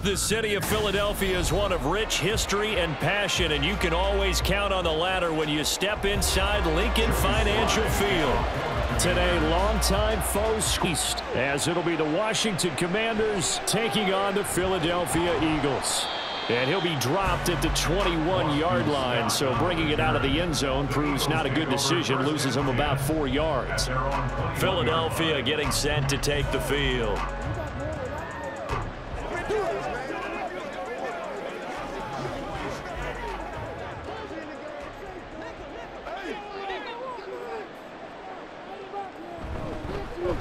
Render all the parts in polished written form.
The city of Philadelphia is one of rich history and passion, and you can always count on the latter when you step inside Lincoln Financial Field. Today, longtime foes east, as it'll be the Washington Commanders taking on the Philadelphia Eagles. And he'll be dropped at the 21-yard line, so bringing it out of the end zone proves not a good decision, loses him about 4 yards. Philadelphia getting set to take the field.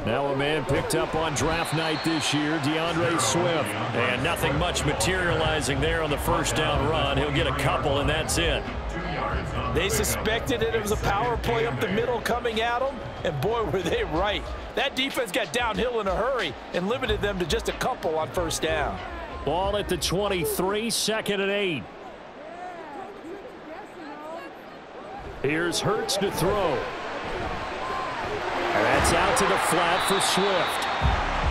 Now a man picked up on draft night this year, DeAndre Swift. And nothing much materializing there on the first down run. He'll get a couple, and that's it. They suspected it was a power play up the middle coming at them, and boy, were they right. That defense got downhill in a hurry and limited them to just a couple on first down. Ball at the 23, 2nd and 8. Here's Hurts to throw. And that's out to the flat for Swift.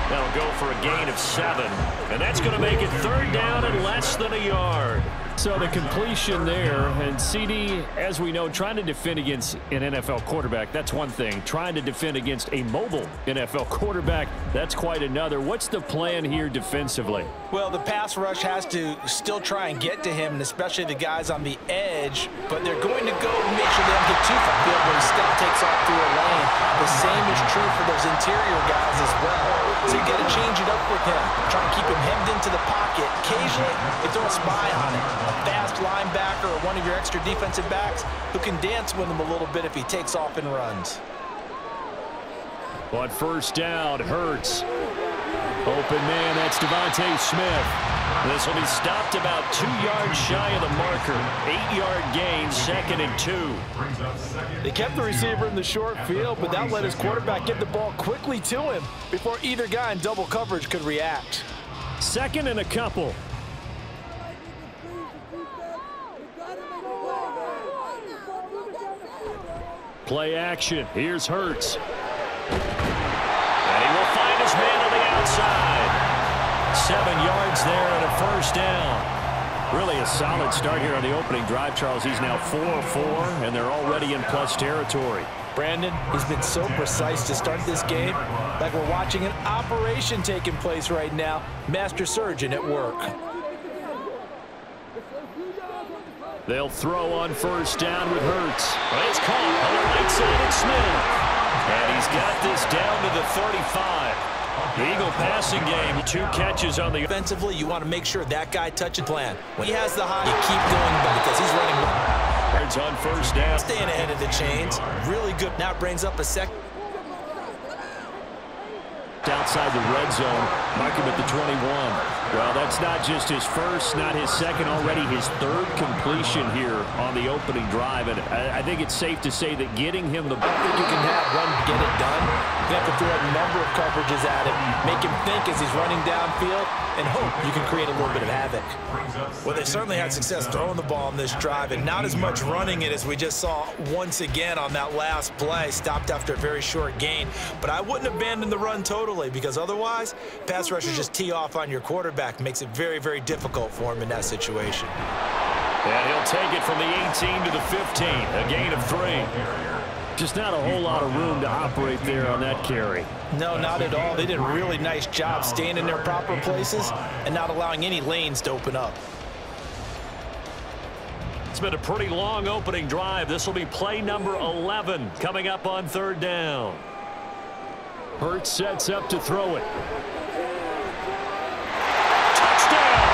That'll go for a gain of 7. And that's going to make it 3rd down and less than a yard. So the completion there, and CD, as we know, trying to defend against an NFL quarterback, that's one thing. Trying to defend against a mobile NFL quarterback, that's quite another. What's the plan here defensively? Well, the pass rush has to still try and get to him, and especially the guys on the edge, but they're going to go and make sure they don't get too far field when he still takes off through a lane. The same is true for those interior guys as well. So you got to change it up with him. Try and keep him hemmed into the pocket. Occasionally, you throw a spy on it. A fast linebacker or one of your extra defensive backs who can dance with him a little bit if he takes off and runs. On first down, Hurts. Open man, that's Devontae Smith. This will be stopped about 2 yards shy of the marker. 8-yard gain, 2nd and 2. They kept the receiver in the short field, but that let his quarterback get the ball quickly to him before either guy in double coverage could react. 2nd and a couple. Play action. Here's Hurts. And he will find his man on the outside. 7 yards there and a first down. Really a solid start here on the opening drive, Charles. He's now 4-4, and they're already in plus territory. Brandon, he's been so precise to start this game, like we're watching an operation taking place right now. Master surgeon at work. They'll throw on first down with Hurts. But it's caught on the right side of Smith. And he's got this down to the 35. The Eagle passing game, 2 catches on the offensively. You want to make sure that guy touches plan. When he has the high, you keep going back because he's running. Hurts on first down. Staying ahead of the chains. Really good. Now brings up a second. Outside the red zone, mark him at the 21. Well, that's not just his first, not his second, already his 3rd completion here on the opening drive. And I think it's safe to say that getting him the ball. I think you can have one get it done. You have to throw a number of coverages at him, make him think as he's running downfield, and hope you can create a little bit of havoc. Well, they certainly had success throwing the ball on this drive, and not as much running it as we just saw once again on that last play. Stopped after a very short gain. But I wouldn't abandon the run totally, because otherwise, pass rushers just tee off on your quarterback. Makes it very, very difficult for him in that situation. And he'll take it from the 18 to the 15, a gain of 3. Just not a whole lot of room to operate there on that carry. No, not at all. They did a really nice job staying in their proper places and not allowing any lanes to open up. It's been a pretty long opening drive. This will be play number 11 coming up on 3rd down. Hurts sets up to throw it. Touchdown!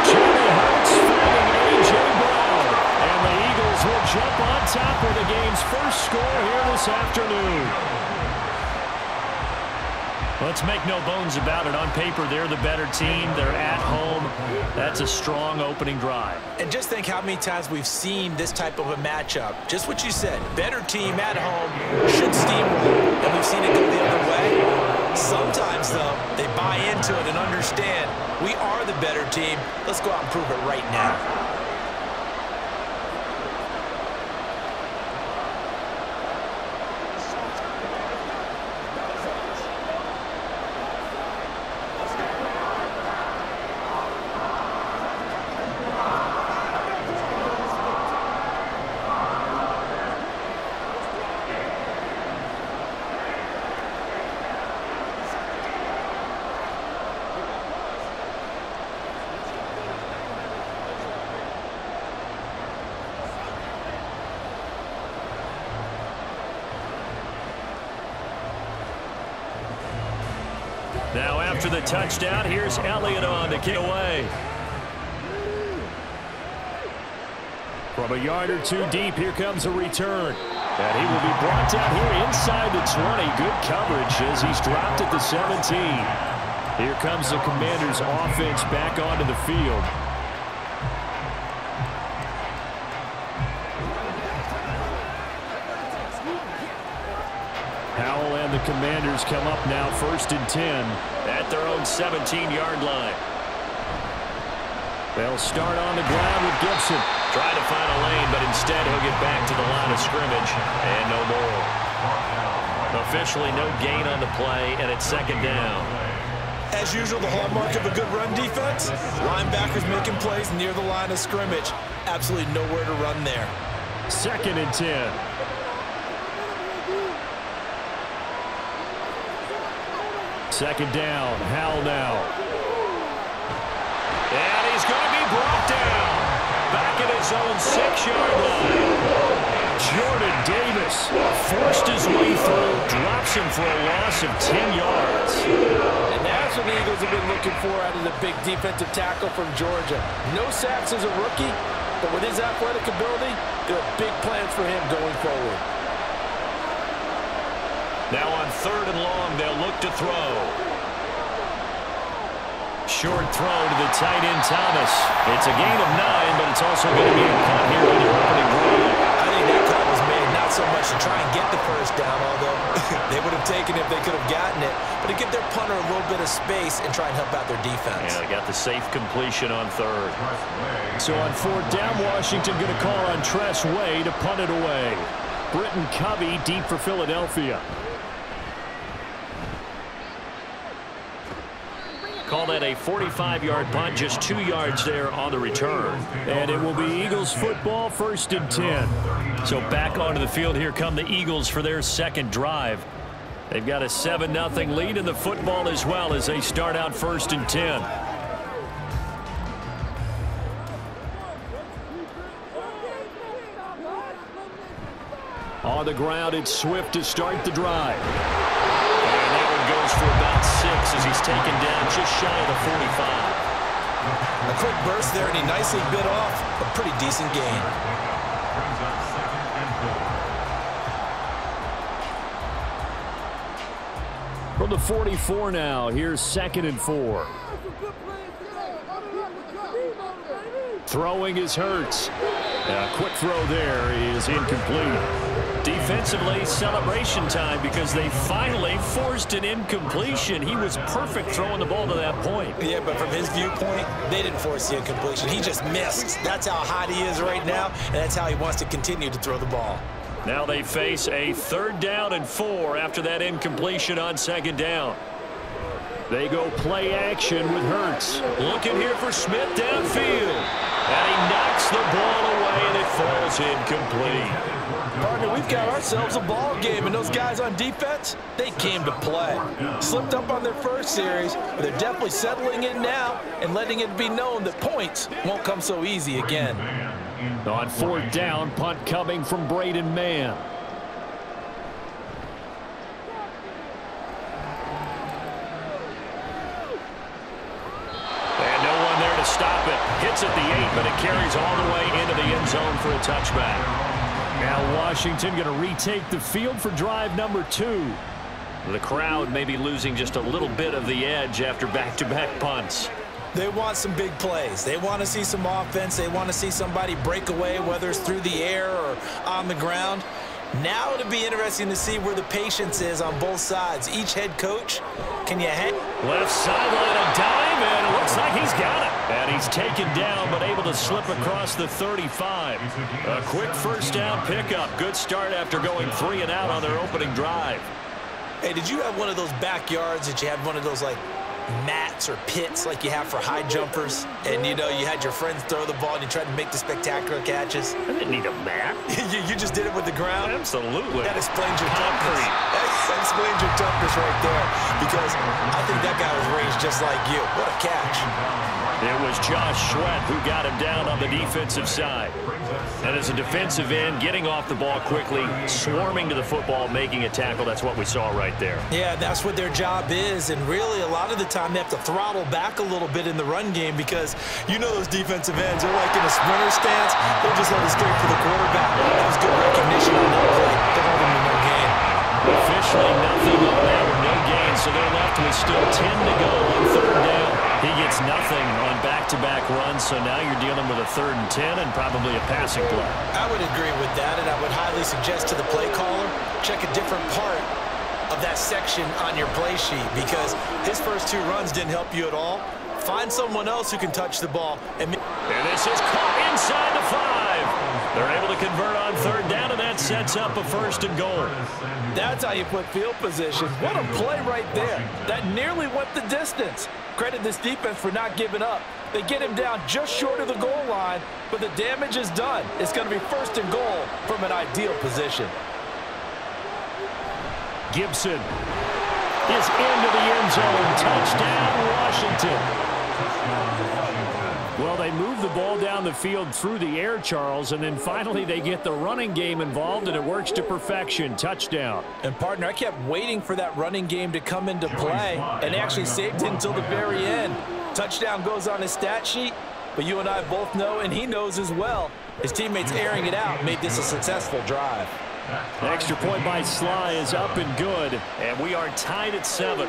Jalen Hurts finding A.J. Brown. And the Eagles will jump on top of the game's first score here this afternoon. Let's make no bones about it. On paper, they're the better team. They're at home. That's a strong opening drive. And just think how many times we've seen this type of a matchup. Just what you said. Better team at home should steamroll. And we've seen it go the other way. Sometimes, though, they buy into it and understand we are the better team. Let's go out and prove it right now. Now after the touchdown, here's Elliott on to kick away. From a yard or two deep, here comes a return. And he will be brought down here inside the 20. Good coverage as he's dropped at the 17. Here comes the Commanders' offense back onto the field. Howell and the Commanders come up now 1st and 10 at their own 17-yard line. They'll start on the ground with Gibson. Trying to find a lane, but instead he'll get back to the line of scrimmage and no more. Officially no gain on the play, and it's 2nd down. As usual, the hallmark of a good run defense, linebackers making plays near the line of scrimmage. Absolutely nowhere to run there. 2nd and 10. Second down, Howell now. And he's going to be brought down. Back at his own 6-yard line. Jordan Davis forced his way through, drops him for a loss of 10 yards. And that's what the Eagles have been looking for out of the big defensive tackle from Georgia. No sacks as a rookie, but with his athletic ability, there are big plans for him going forward. Now on 3rd and long, they'll look to throw. Short throw to the tight end, Thomas. It's a gain of 9, but it's also going to be a cut here on the opening drive. I think that cut was made not so much to try and get the first down, although they would have taken it if they could have gotten it, but to give their punter a little bit of space and try and help out their defense. Yeah, they got the safe completion on 3rd. So on 4th down, Washington going to call on Tress Way to punt it away. Britton Covey deep for Philadelphia. Call that a 45-yard punt, just 2 yards there on the return. And it will be Eagles football, 1st and 10. So back onto the field, here come the Eagles for their 2nd drive. They've got a 7-0 lead in the football as well as they start out 1st and 10. On the ground, it's Swift to start the drive. And that one goes for about 6 as he's taken down just shy of the 45. A quick burst there, and he nicely bit off a pretty decent gain. From the 44 now, here's 2nd and 4. Throwing is Hurts. A quick throw there is incomplete. Defensively, celebration time because they finally forced an incompletion. He was perfect throwing the ball to that point. Yeah, but from his viewpoint, they didn't force the incompletion. He just missed. That's how hot he is right now, and that's how he wants to continue to throw the ball. Now they face a 3rd down and 4 after that incompletion on 2nd down. They go play action with Hurts. Looking here for Smith downfield. And he knocks the ball away, and it falls incomplete. Partner, we've got ourselves a ball game, and those guys on defense, they came to play. Slipped up on their first series, but they're definitely settling in now and letting it be known that points won't come so easy again. On 4th down, punt coming from Braden Mann. And no one there to stop it. Hits at the 8, but it carries all the way into the end zone for a touchback. Now Washington going to retake the field for drive number 2. The crowd may be losing just a little bit of the edge after back-to-back punts. They want some big plays. They want to see some offense. They want to see somebody break away, whether it's through the air or on the ground. Now it'll be interesting to see where the patience is on both sides. Each head coach, can you hang? Left sideline, a dime, and it looks like he's got it. And he's taken down, but able to slip across the 35. A quick 1st down pickup. Good start after going 3 and out on their opening drive. Hey, did you have one of those backyards that you had one of those, like, mats or pits like you have for high jumpers, and you know you had your friends throw the ball and you tried to make the spectacular catches? I didn't need a mat. you just did it with the ground? Absolutely. That explains your toughness. That explains your toughness right there, because I think that guy was raised just like you. What a catch. It was Josh Sweat who got him down on the defensive side. And as a defensive end, getting off the ball quickly, swarming to the football, making a tackle, that's what we saw right there. Yeah, that's what their job is. And really, a lot of the time, they have to throttle back a little bit in the run game because you know those defensive ends are like in a sprinter stance. They'll just let it straight for the quarterback. That was good recognition on that play. They're holding him no gain. Officially nothing on that one, no gain, so they're left with still 10 to go on third down. He gets nothing on back-to-back runs, so now you're dealing with a 3rd and 10 and probably a passing play. I would agree with that, and I would highly suggest to the play caller, check a different part of that section on your play sheet because his first 2 runs didn't help you at all. Find someone else who can touch the ball. And this is caught inside the 5. They're able to convert on 3rd down, and that sets up a 1st and goal. That's how you put field position. What a play right there. That nearly went the distance. Credit this defense for not giving up. They get him down just short of the goal line, but the damage is done. It's going to be 1st and goal from an ideal position. Gibson is into the end zone. Touchdown, Washington. Well, they move the ball down the field through the air, Charles, and then finally they get the running game involved, and it works to perfection. Touchdown. And, partner, I kept waiting for that running game to come into play, and they actually saved it until the very end. Touchdown goes on his stat sheet, but you and I both know, and he knows as well, his teammates airing it out made this a successful drive. The extra point by Sly is up and good, and we are tied at 7.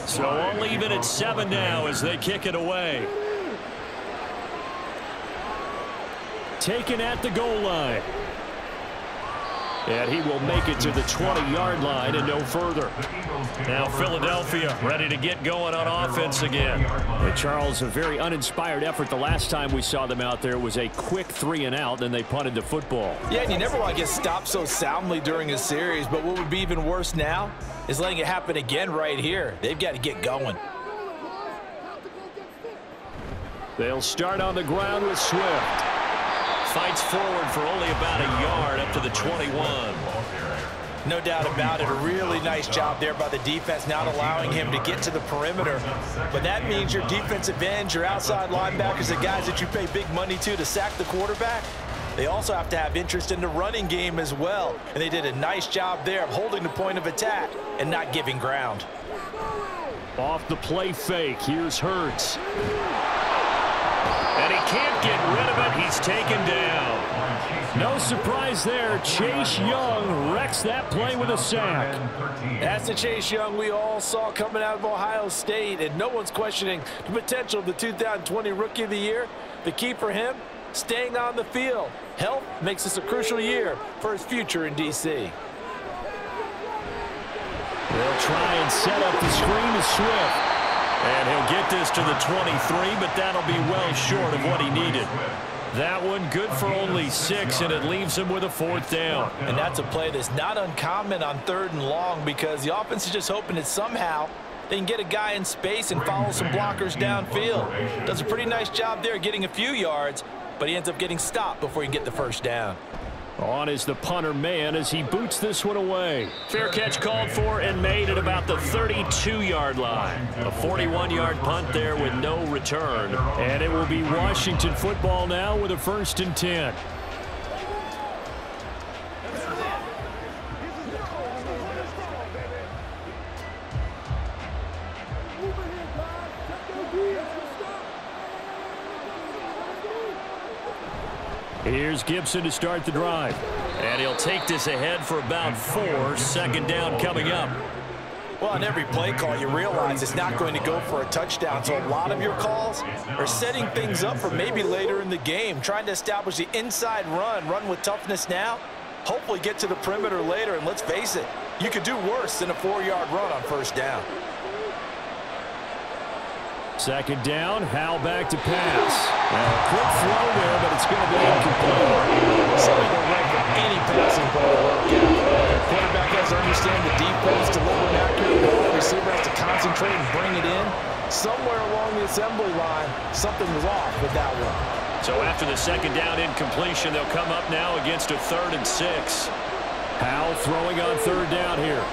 So only even at 7 now as they kick it away. Taken at the goal line. And he will make it to the 20-yard line and no further. Now Philadelphia ready to get going on offense again. And Charles, a very uninspired effort the last time we saw them out there. It was a quick 3 and out, and they punted the football. Yeah, and you never want to get stopped so soundly during a series, but what would be even worse now is letting it happen again right here. They've got to get going. They'll start on the ground with Swift. Fights forward for only about a yard up to the 21. No doubt about it. A really nice job there by the defense, not allowing him to get to the perimeter. But that means your defensive ends, your outside linebackers, the guys that you pay big money to sack the quarterback, they also have to have interest in the running game as well. And they did a nice job there of holding the point of attack and not giving ground. Off the play fake, here's Hurts. And he can't get rid of it. He's taken down. No surprise there. Chase Young wrecks that play with a sack. That's the Chase Young we all saw coming out of Ohio State, and no one's questioning the potential of the 2020 Rookie of the Year. The key for him, staying on the field. Health makes this a crucial year for his future in D.C. They'll try and set up the screen to Swift. And he'll get this to the 23, but that'll be well short of what he needed. That one good for only 6, and it leaves him with a 4th down. And that's a play that's not uncommon on 3rd and long because the offense is just hoping that somehow they can get a guy in space and follow some blockers downfield. Does a pretty nice job there getting a few yards, but he ends up getting stopped before he can get the 1st down. On is the punter man as he boots this one away. Fair catch called for and made at about the 32-yard line. A 41-yard punt there with no return. And it will be Washington football now with a 1st and 10. Here's Gibson to start the drive. And he'll take this ahead for about 4. 2nd down coming up. Well, on every play call, you realize it's not going to go for a touchdown. So a lot of your calls are setting things up for maybe later in the game, trying to establish the inside run with toughness now, hopefully get to the perimeter later. And let's face it, you could do worse than a 4-yard run on first down. Second down, Howell back to pass. A quick throw there, but it's going to be incomplete. Something to right for any passing ball to work out. Quarterback has to understand the defense, deliver an accurate ball. Receiver has to concentrate and bring it in. Somewhere along the assembly line, something was off with that one. So after the second down incompletion, they'll come up now against a 3rd and 6. Howell throwing on 3rd down here.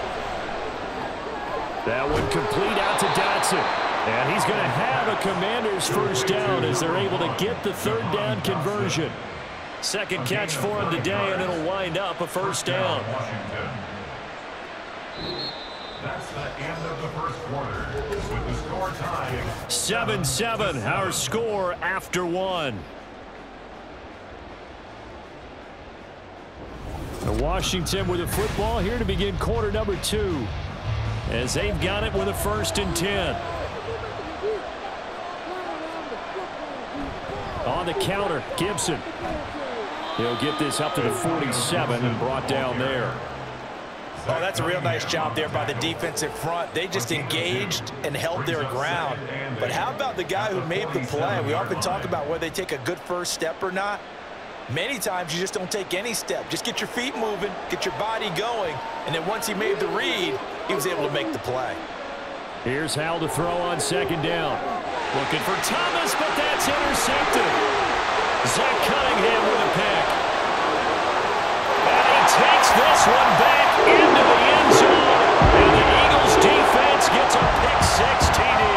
That one complete out to Dotson. And he's going to have a Commanders first down as they're able to get the 3rd down conversion. Second catch for him today, and it'll wind up a first down. That's the end of the first quarter with the score tying 7-7, our score after 1. Washington with the football here to begin quarter number 2 as they've got it with a 1st and 10. On the counter, Gibson. He'll get this up to the 47 and brought down there. Oh, that's a real nice job there by the defensive front. They just engaged and held their ground. But how about the guy who made the play? We often talk about whether they take a good first step or not. Many times you just don't take any step. Just get your feet moving, get your body going, and then once he made the read, he was able to make the play. Here's Howell to throw on second down. Looking for Thomas, but that's intercepted. Zach Cunningham with a pick. And he takes this one back into the end zone. And the Eagles defense gets a pick-6 TD.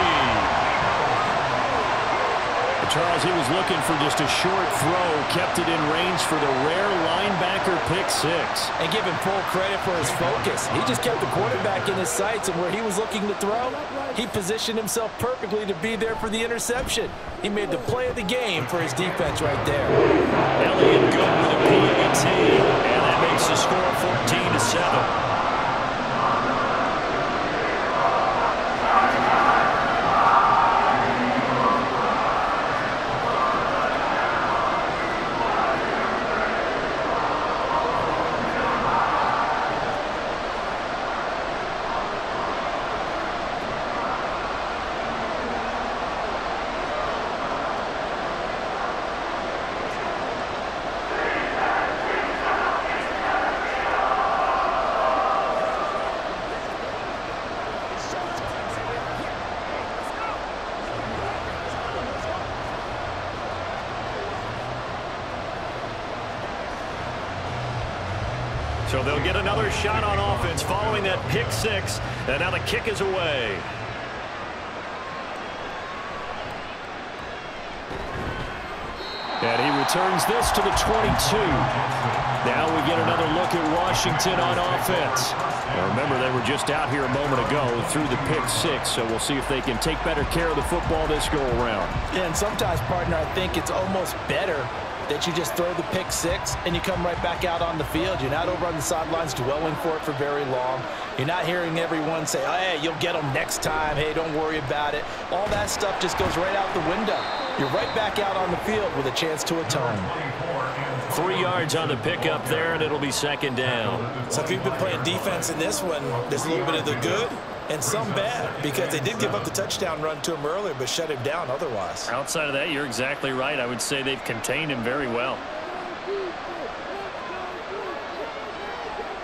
Charles, he was looking for just a short throw, kept it in range for the rare linebacker pick-6. And give him full credit for his focus. He just kept the quarterback in his sights, and where he was looking to throw, he positioned himself perfectly to be there for the interception. He made the play of the game for his defense right there. Elliott good with a PAT, and that makes the score 14-7. So they'll get another shot on offense following that pick-6, and now the kick is away. And he returns this to the 22. Now we get another look at Washington on offense. Now remember, they were just out here a moment ago through the pick-6, so we'll see if they can take better care of the football this go-around. Yeah, and sometimes, partner, I think it's almost better that you just throw the pick-6 and you come right back out on the field. You're not over on the sidelines dwelling for it for very long. You're not hearing everyone say, oh, hey, you'll get them next time. Hey, don't worry about it. All that stuff just goes right out the window. You're right back out on the field with a chance to atone. 3 yards on the pickup there, and it'll be second down. So if you've been playing defense in this one, there's a little bit of the good and some bad, because they did give up the touchdown run to him earlier, but shut him down otherwise. Outside of that, you're exactly right. I would say they've contained him very well.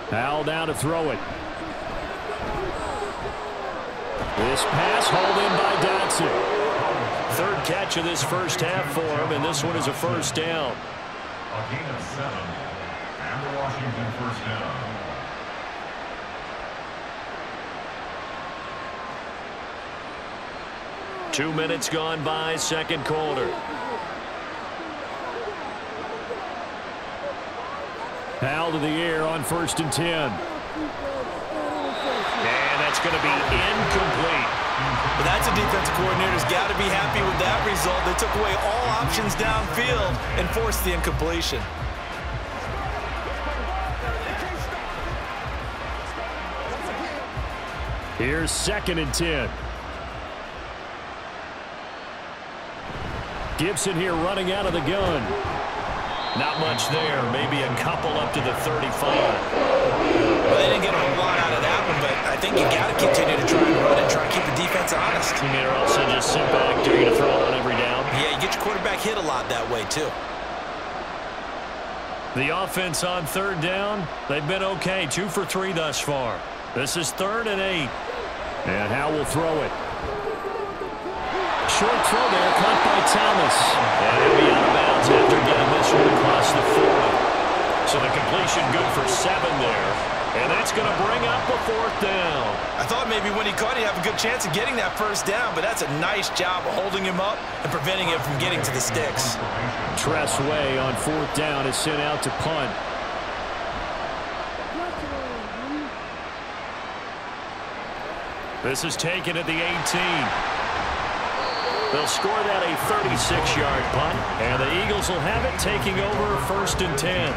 Howell down to throw it. This pass hauled in by Dotson. Third catch of this first half for him, and this one is a first down. a gain of 7, and the Washington first down. Two minutes gone by, second quarter. Howell to the air on 1st and 10. And that's going to be incomplete. But that's a defensive coordinator's got to be happy with that result. They took away all options downfield and forced the incompletion. Here's 2nd and 10. Gibson here running out of the gun. Not much there. Maybe a couple up to the 35. Well, they didn't get a whole lot out of that one, but I think you got to continue to try and run and try and keep the defense honest. You mean, or also just sit back, dare you to throw on every down? Yeah, you get your quarterback hit a lot that way, too. The offense on 3rd down, they've been okay. 2 for 3 thus far. This is 3rd and 8. And Howe will throw it. Short throw there, caught by Thomas. And he'll be out of bounds after getting this one across the 40. So the completion good for 7 there. And that's going to bring up a 4th down. I thought maybe when he caught it, he'd have a good chance of getting that 1st down, but that's a nice job of holding him up and preventing him from getting to the sticks. Tressway on 4th down is sent out to punt. This is taken at the 18. They'll score that a 36-yard punt, and the Eagles will have it taking over 1st and 10.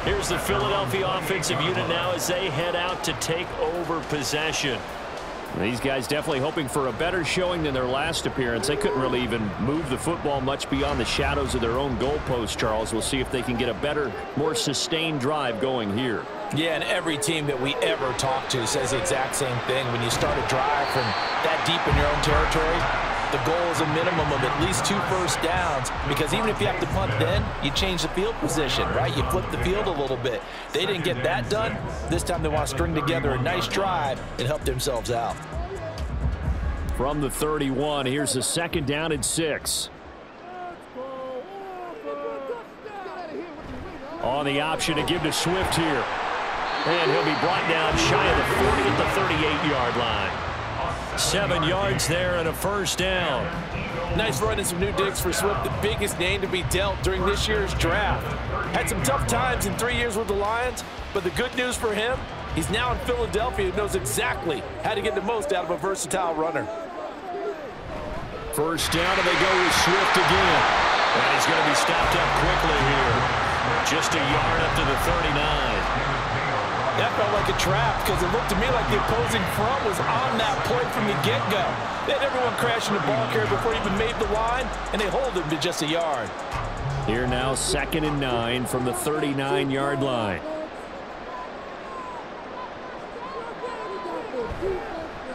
Here's the Philadelphia offensive unit now as they head out to take over possession. These guys definitely hoping for a better showing than their last appearance. They couldn't really even move the football much beyond the shadows of their own goalpost, Charles. We'll see if they can get a better, more sustained drive going here. Yeah, and every team that we ever talk to says the exact same thing. When you start a drive from that deep in your own territory, the goal is a minimum of at least 2 first downs, because even if you have to punt then, you change the field position, right? You flip the field a little bit. They didn't get that done. This time they want to string together a nice drive and help themselves out. From the 31, here's a 2nd down and 6. On the option to give to Swift here. And he'll be brought down shy of the 40 at the 38-yard line. 7 yards there and a 1st down. Nice run and some new digs for Swift, the biggest name to be dealt during this year's draft. Had some tough times in 3 years with the Lions, but the good news for him, he's now in Philadelphia and knows exactly how to get the most out of a versatile runner. 1st down, and they go with Swift again. And he's going to be stopped up quickly here. Just a yard up to the 39. That felt like a trap because it looked to me like the opposing front was on that play from the get-go. They had everyone crashing the ball carrier before he even made the line, and they hold him to just a yard. Here now 2nd and 9 from the 39-yard line.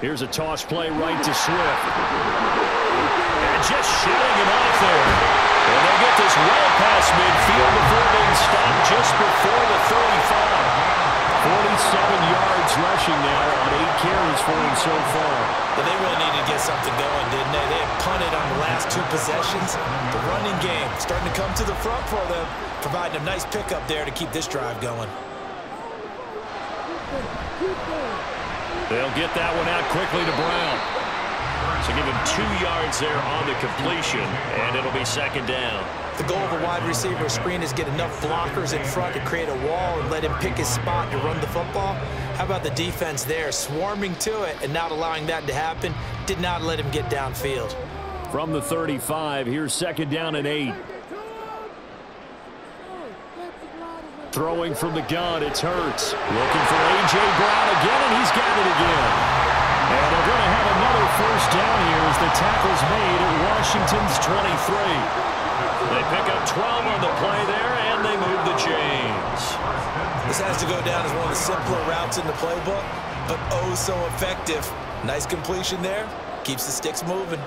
Here's a toss play right to Swift. And just shutting him off there. And they'll get this well past midfield before being stopped just before the 35. 47 yards rushing now on 8 carries for him so far. But they really needed to get something going, didn't they? They had punted on the last 2 possessions. The running game starting to come to the front for them, providing a nice pickup there to keep this drive going. They'll get that one out quickly to Brown. So give him 2 yards there on the completion, and it'll be 2nd down. The goal of a wide receiver screen is get enough blockers in front to create a wall and let him pick his spot to run the football. How about the defense there, swarming to it and not allowing that to happen? Did not let him get downfield. From the 35, here's 2nd down and 8. Throwing from the gun, it's Hurts. Looking for A.J. Brown again, and he's got it again. And they're going to have another 1st down here as the tackle's made at Washington's 23. They pick up 12 on the play there, and they move the chains. This has to go down as one of the simpler routes in the playbook, but oh so effective. Nice completion there. Keeps the sticks moving.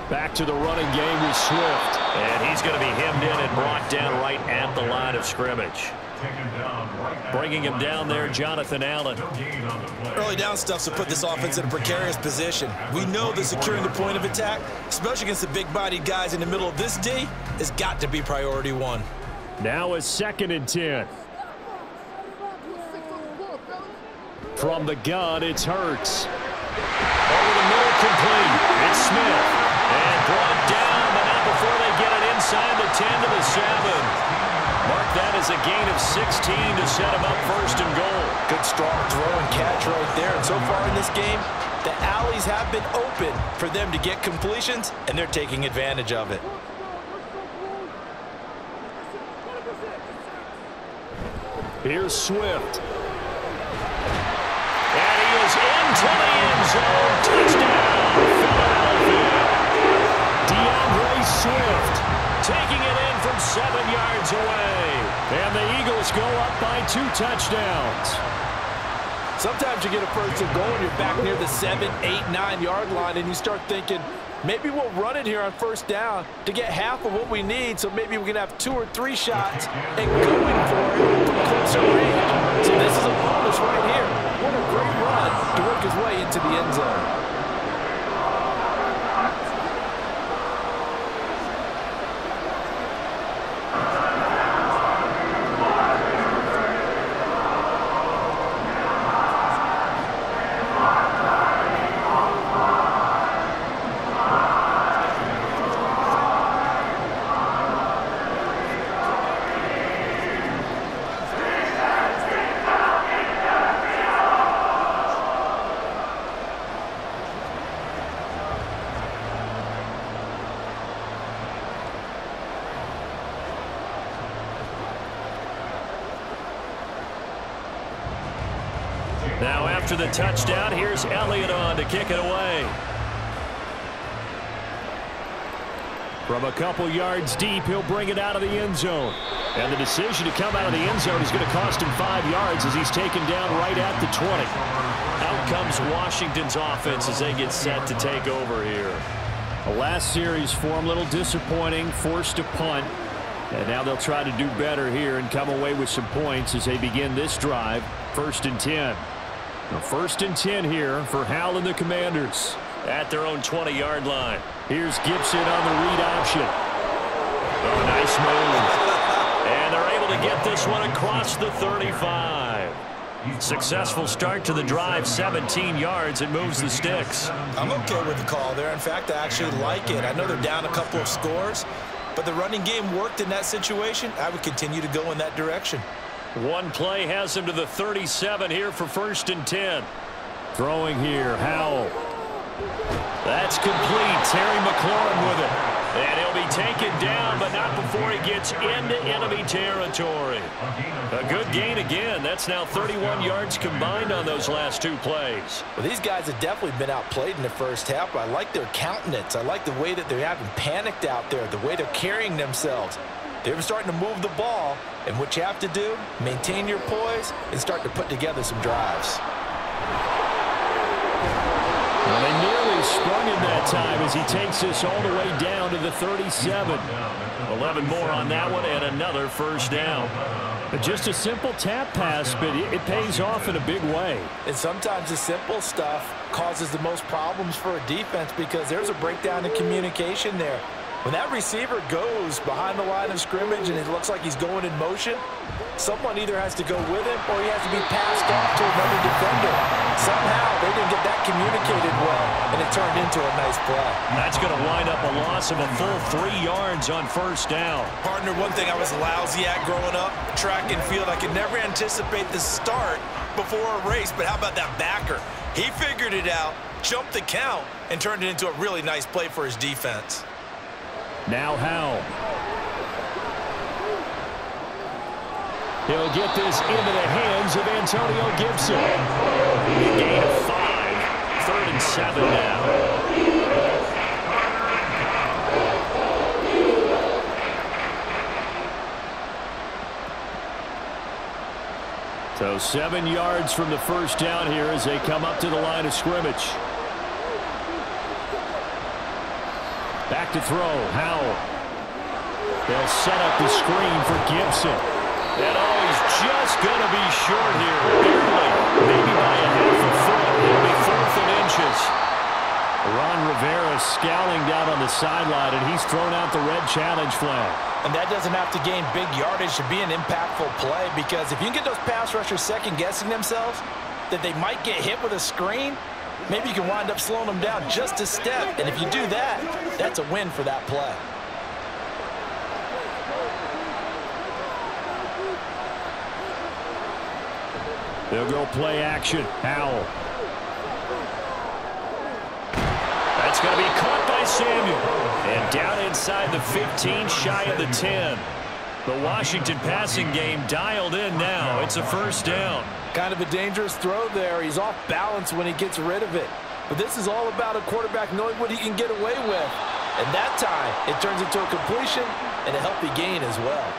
Back to the running game with Swift. And he's going to be hemmed in and brought down right at the line of scrimmage. Bringing him down there, Jonathan Allen. Early down stuffs will put this offense in a precarious position. We know that securing the point of attack, especially against the big-bodied guys in the middle of this D, has got to be priority 1. Now a 2nd and 10. From the gun, it's Hurts. Over the middle, complete. It's Smith. And brought down, but not before they get it inside the 10 to the 7. Mark that as a gain of 16 to set him up 1st and goal. Good strong throw and catch right there. And so far in this game, the alleys have been open for them to get completions, and they're taking advantage of it. Here's Swift. into the end zone. Touchdown, Philadelphia. DeAndre Swift taking it in from 7 yards away. And the Eagles go up by 2 touchdowns. Sometimes you get a first and goal and you're back near the 7, 8, 9-yard line, and you start thinking, maybe we'll run it here on first down to get half of what we need, so maybe we can have 2 or 3 shots and going for it from closer range. So this is a bonus right here. What a great run to work his way into the end zone. Now after the touchdown, here's Elliott on to kick it away. From a couple yards deep, he'll bring it out of the end zone. And the decision to come out of the end zone is going to cost him 5 yards as he's taken down right at the 20. Out comes Washington's offense as they get set to take over here. The last series for him, a little disappointing, forced a punt. And now they'll try to do better here and come away with some points as they begin this drive. 1st and 10. Now 1st and 10 here for Howell and the Commanders at their own 20-yard line. Here's Gibson on the read option. Oh, nice move. And they're able to get this one across the 35. Successful start to the drive, 17 yards, and moves the sticks. I'm okay with the call there. In fact, I actually like it. I know they're down a couple of scores, but the running game worked in that situation. I would continue to go in that direction. One play has him to the 37 here for 1st and 10. Throwing here, Howell. That's complete. Terry McLaurin with it. And he'll be taken down, but not before he gets into enemy territory. A good gain again. That's now 31 yards combined on those last 2 plays. Well, these guys have definitely been outplayed in the first half. I like their countenance. I like the way that they haven't panicked out there, the way they're carrying themselves. They're starting to move the ball, and what you have to do, maintain your poise and start to put together some drives. Well, they nearly sprung him that time as he takes this all the way down to the 37. 11 more on that one and another first down. But just a simple tap pass, but it pays off in a big way. And sometimes the simple stuff causes the most problems for a defense because there's a breakdown in communication there. When that receiver goes behind the line of scrimmage and it looks like he's going in motion, someone either has to go with him or he has to be passed off to another defender. Somehow they didn't get that communicated well, and it turned into a nice play. That's going to wind up a loss of a full 3 yards on first down. Partner, one thing I was lousy at growing up, track and field, I could never anticipate the start before a race, but how about that backer? He figured it out, jumped the count, and turned it into a really nice play for his defense. Now Howell. He'll get this into the hands of Antonio Gibson. Gain of 5. 3rd and 7 now. So 7 yards from the first down here as they come up to the line of scrimmage. Back to throw, Howell. They'll set up the screen for Gibson. And oh, he's just going to be short here, barely, maybe by a half a foot. It'll be 4th and inches. Ron Rivera scowling down on the sideline, and he's thrown out the red challenge flag. And that doesn't have to gain big yardage to be an impactful play, because if you can get those pass rushers second-guessing themselves, that they might get hit with a screen, maybe you can wind up slowing them down just a step. And if you do that, that's a win for that play. They'll go play action. Howell. That's going to be caught by Samuel. And down inside the 15, shy of the 10. The Washington passing game dialed in now. It's a first down. Kind of a dangerous throw there. He's off balance when he gets rid of it. But this is all about a quarterback knowing what he can get away with. And that time, it turns into a completion and a healthy gain as well.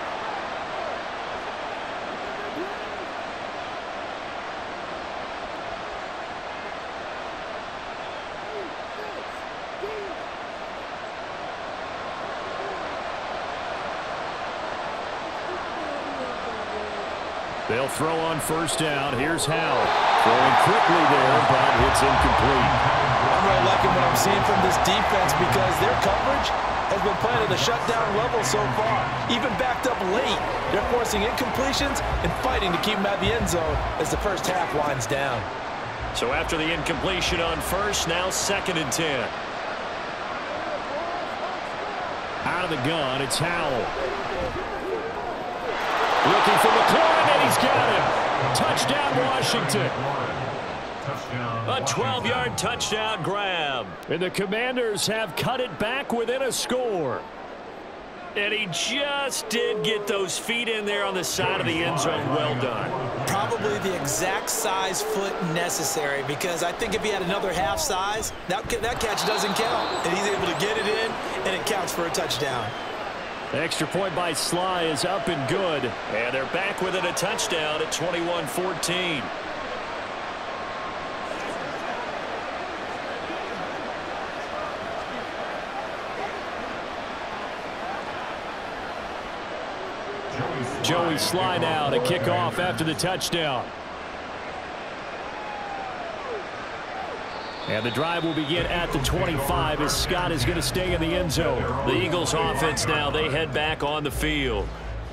They'll throw on first down. Here's Howell. Throwing quickly there, but it's incomplete. I'm really liking what I'm seeing from this defense because their coverage has been playing at a shutdown level so far. Even backed up late, they're forcing incompletions and fighting to keep them out of the end zone as the first half winds down. So after the incompletion on first, now 2nd and 10. Out of the gun, it's Howell. Looking for McLaurin, and he's got him. Touchdown, Washington. A 12-yard touchdown grab. And the Commanders have cut it back within a score. And he just did get those feet in there on the side of the end zone. Well done. Probably the exact size foot necessary, because I think if he had another half size, that catch doesn't count. And he's able to get it in, and it counts for a touchdown. Extra point by Sly is up and good. And they're back within a touchdown at 21-14. Joey Sly now to kick off after the touchdown. And the drive will begin at the 25 as Scott is going to stay in the end zone. The Eagles offense now, they head back on the field.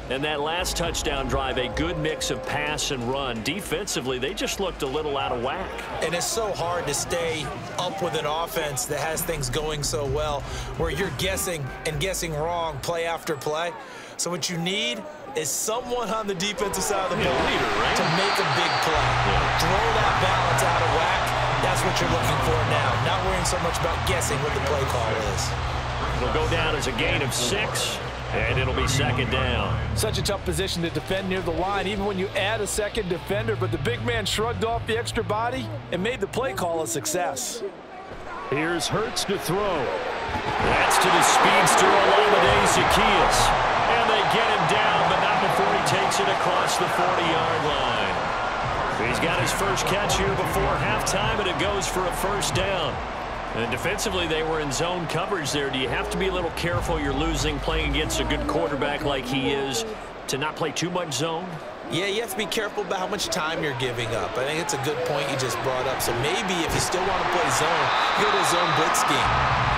And that last touchdown drive, a good mix of pass and run. Defensively, they just looked a little out of whack. And it's so hard to stay up with an offense that has things going so well, where you're guessing and guessing wrong play after play. So what you need is someone on the defensive side of the ball to make a big play. Throw that balance out of whack. That's what you're looking for now. Not worrying so much about guessing what the play call is. It'll go down as a gain of 6, and it'll be 2nd down. Such a tough position to defend near the line, even when you add a second defender, but the big man shrugged off the extra body and made the play call a success. Here's Hurts to throw. That's to the speedster Olamide Zaccheaus. And they get him down, but not before he takes it across the 40-yard line. He's got his first catch here before halftime, and it goes for a first down. And defensively, they were in zone coverage there. Do you have to be a little careful? You're losing, playing against a good quarterback like he is, to not play too much zone? Yeah, you have to be careful about how much time you're giving up. I think it's a good point you just brought up. So maybe if you still want to play zone, you go to a zone blitz scheme.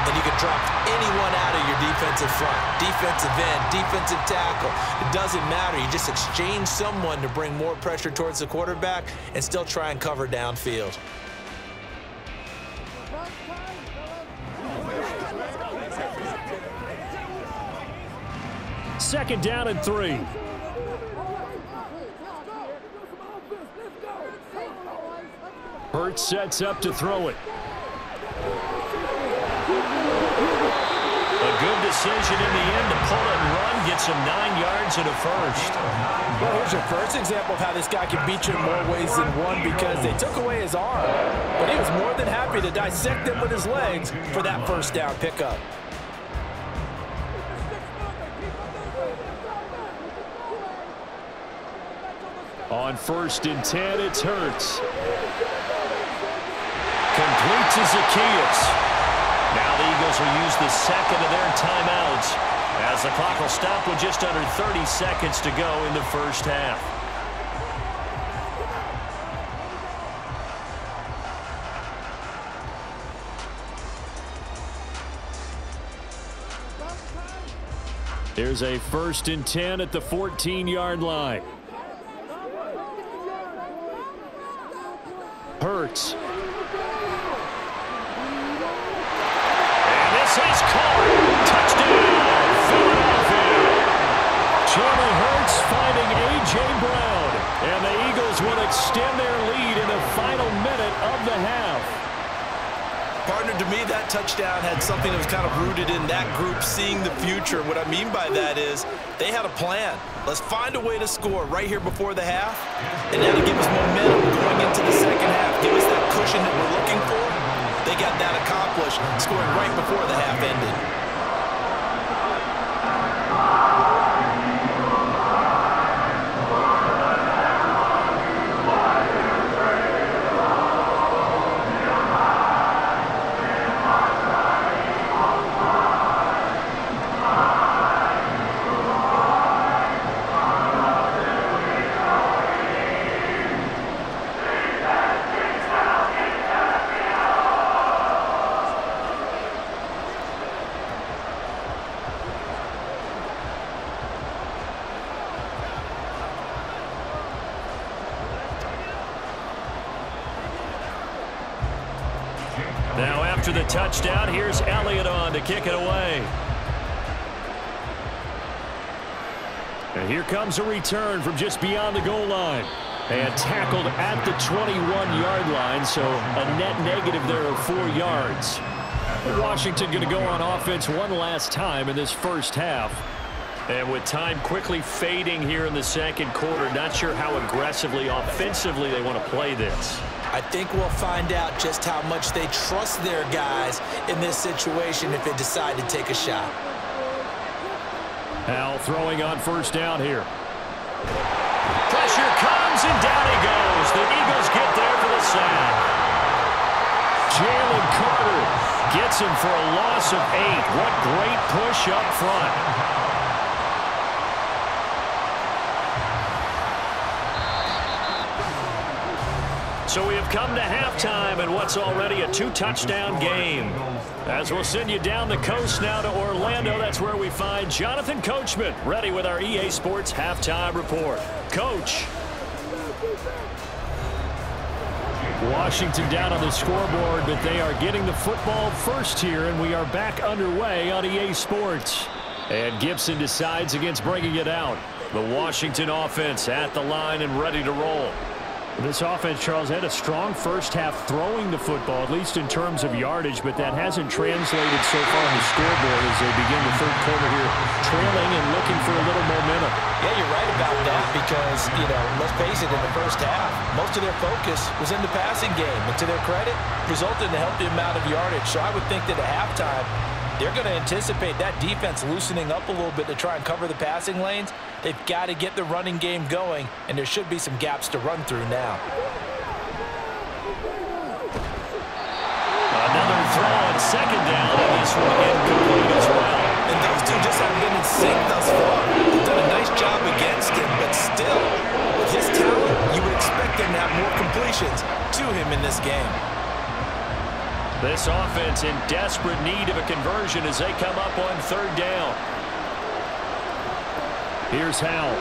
And you can drop anyone out of your defensive front, defensive end, defensive tackle. It doesn't matter. You just exchange someone to bring more pressure towards the quarterback and still try and cover downfield. Second down and 3. Hurts sets up to throw it. A good decision in the end to pull it and run, gets him 9 yards and a first. Well, here's your first example of how this guy can beat you in more ways than one, because they took away his arm, but he was more than happy to dissect them with his legs for that first down pickup. On 1st and 10, it's Hurts. Complete to Zaccheaus. Now the Eagles will use the second of their timeouts as the clock will stop with just under 30 seconds to go in the first half. There's a 1st and 10 at the 14-yard line. Hurts. And this is caught. Touchdown, Philadelphia. Jalen Hurts finding A.J. Brown. And the Eagles will extend their lead in the final minute of the half. Partner, to me, that touchdown had something that was kind of rooted in that group seeing the future. What I mean by that is they had a plan. Let's find a way to score right here before the half, and that'll give us momentum going into the second half. Give us that cushion that we're looking for. They got that accomplished, scoring right before the half ended. Now after the touchdown, here's Elliott on to kick it away. And here comes a return from just beyond the goal line. And tackled at the 21-yard line, so a net negative there of 4 yards. Washington going to go on offense one last time in this first half. And with time quickly fading here in the second quarter, not sure how aggressively, offensively they want to play this. I think we'll find out just how much they trust their guys in this situation if they decide to take a shot. Howell throwing on first down here. Pressure comes, and down he goes. The Eagles get there for the sack. Jalen Carter gets him for a loss of 8. What great push up front. So we have come to halftime in what's already a 2-touchdown game. As we'll send you down the coast now to Orlando, that's where we find Jonathan Coachman ready with our EA Sports Halftime Report. Coach. Washington down on the scoreboard, but they are getting the football first here, and we are back underway on EA Sports. And Gibson decides against bringing it out. The Washington offense at the line and ready to roll. This offense, Charles, had a strong first half throwing the football, at least in terms of yardage, but that hasn't translated so far on the scoreboard as they begin the third quarter here, trailing and looking for a little momentum. Yeah, you're right about that because, let's face it, in the first half, most of their focus was in the passing game. And to their credit, resulted in a healthy amount of yardage. So I would think that at halftime, they're going to anticipate that defense loosening up a little bit to try and cover the passing lanes. They've got to get the running game going, and there should be some gaps to run through now. Another throw on second down, and this one incomplete as well. And those two just haven't been in sync thus far. They've done a nice job against him, but still, with his talent, you would expect them to have more completions to him in this game. This offense in desperate need of a conversion as they come up on third down. Here's Howell.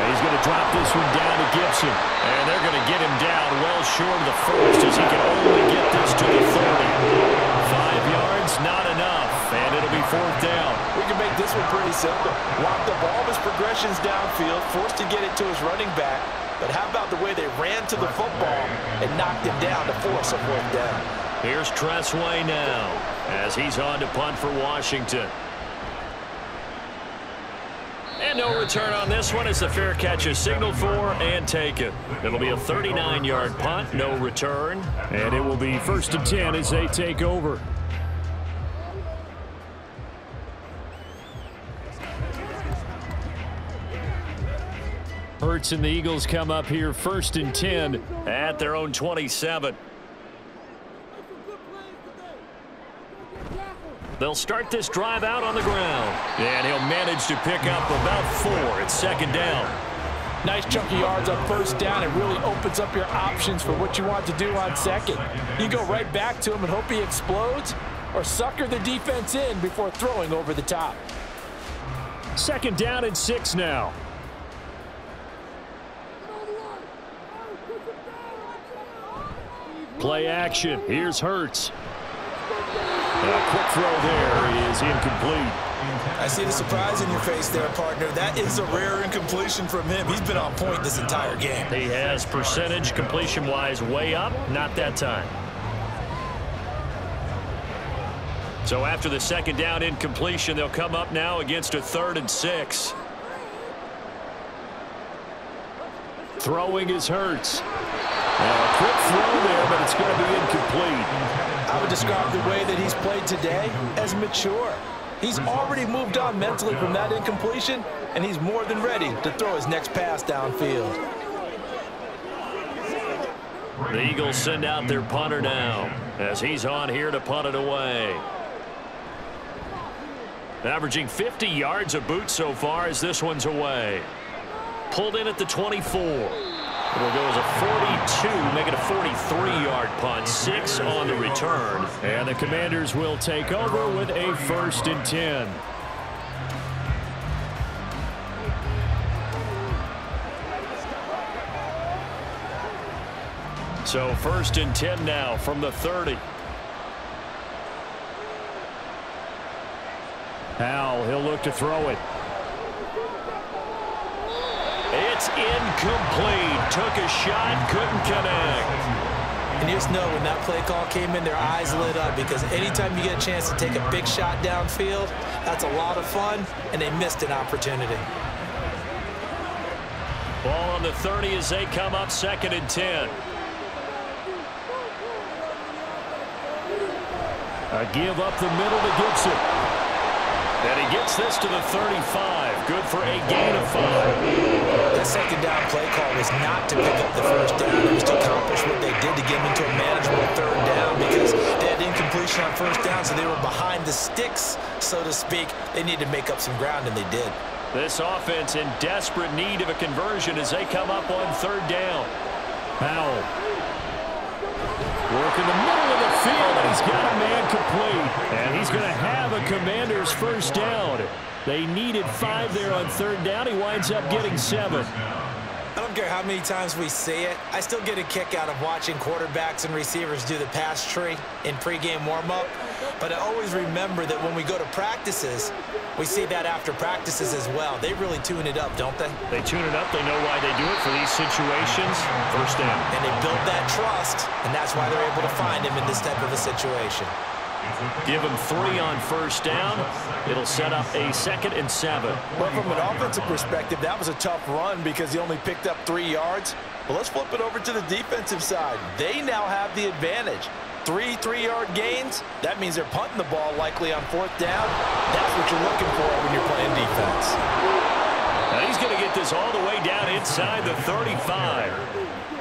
He's going to drop this one down to Gibson. And they're going to get him down well short of the first as he can only get this to the 30. 5 yards, not enough. And it'll be fourth down. We can make this one pretty simple. Locked up all of his progressions downfield, forced to get it to his running back. But how about the way they ran to the football and knocked him down to force a fourth down? Here's Tressway now as he's on to punt for Washington. And no return on this one as the fair catch is signaled for and taken. It'll be a 39-yard punt, no return. And it will be 1st and 10 as they take over. Hurts and the Eagles come up here 1st and 10 at their own 27. They'll start this drive out on the ground. And he'll manage to pick up about 4. It's second down. Nice chunky yards on first down. It really opens up your options for what you want to do on second. You go right back to him and hope he explodes, or sucker the defense in before throwing over the top. Second down and 6 now. Play action. Here's Hurts. A quick throw there is incomplete. I see the surprise in your face there, partner. That is a rare incompletion from him. He's been on point this entire game. He has percentage completion-wise way up. Not that time. So after the second down incompletion, they'll come up now against a 3rd and 6. Throwing is Hurts. A quick throw there, but it's going to be incomplete. I would describe the way that he's played today as mature. He's already moved on mentally from that incompletion, and he's more than ready to throw his next pass downfield. The Eagles send out their punter now as he's on here to punt it away. Averaging 50 yards a boot so far as this one's away. Pulled in at the 24. It'll go as a 42, make it a 43-yard punt. 6 on the return. And the Commanders will take over with a 1st and 10. So 1st and 10 now from the 30. Howell, he'll look to throw it. It's incomplete. Took a shot, couldn't connect. And you just know when that play call came in, their eyes lit up, because anytime you get a chance to take a big shot downfield, that's a lot of fun, and they missed an opportunity. Ball on the 30 as they come up 2nd and 10. A give up the middle to Gibson. And he gets this to the 35. Good for a gain of 5. That second down play call was not to pick up the 1st down. It was to accomplish what they did to get them into a manageable 3rd down, because they had incompletion on 1st down, so they were behind the sticks, so to speak. They needed to make up some ground, and they did. This offense in desperate need of a conversion as they come up on 3rd down. Howell. Work in the middle of the field, and he's got a man complete. And he's going to have a Commander's 1st down. They needed 5 there on 3rd down. He winds up getting 7. I don't care how many times we say it, I still get a kick out of watching quarterbacks and receivers do the pass tree in pregame warm-up. But I always remember that when we go to practices, we see that after practices as well. They really tune it up, don't they? They tune it up. They know why they do it for these situations. 1st down. And they build that trust, and that's why they're able to find him in this type of a situation. Give him 3 on 1st down. It'll set up a 2nd and 7. Well, from an offensive perspective, that was a tough run because he only picked up 3 yards. But let's flip it over to the defensive side. They now have the advantage. 3 3-yard gains. That means they're punting the ball likely on 4th down. That's what you're looking for when you're playing defense. Now he's going to get this all the way down inside the 35.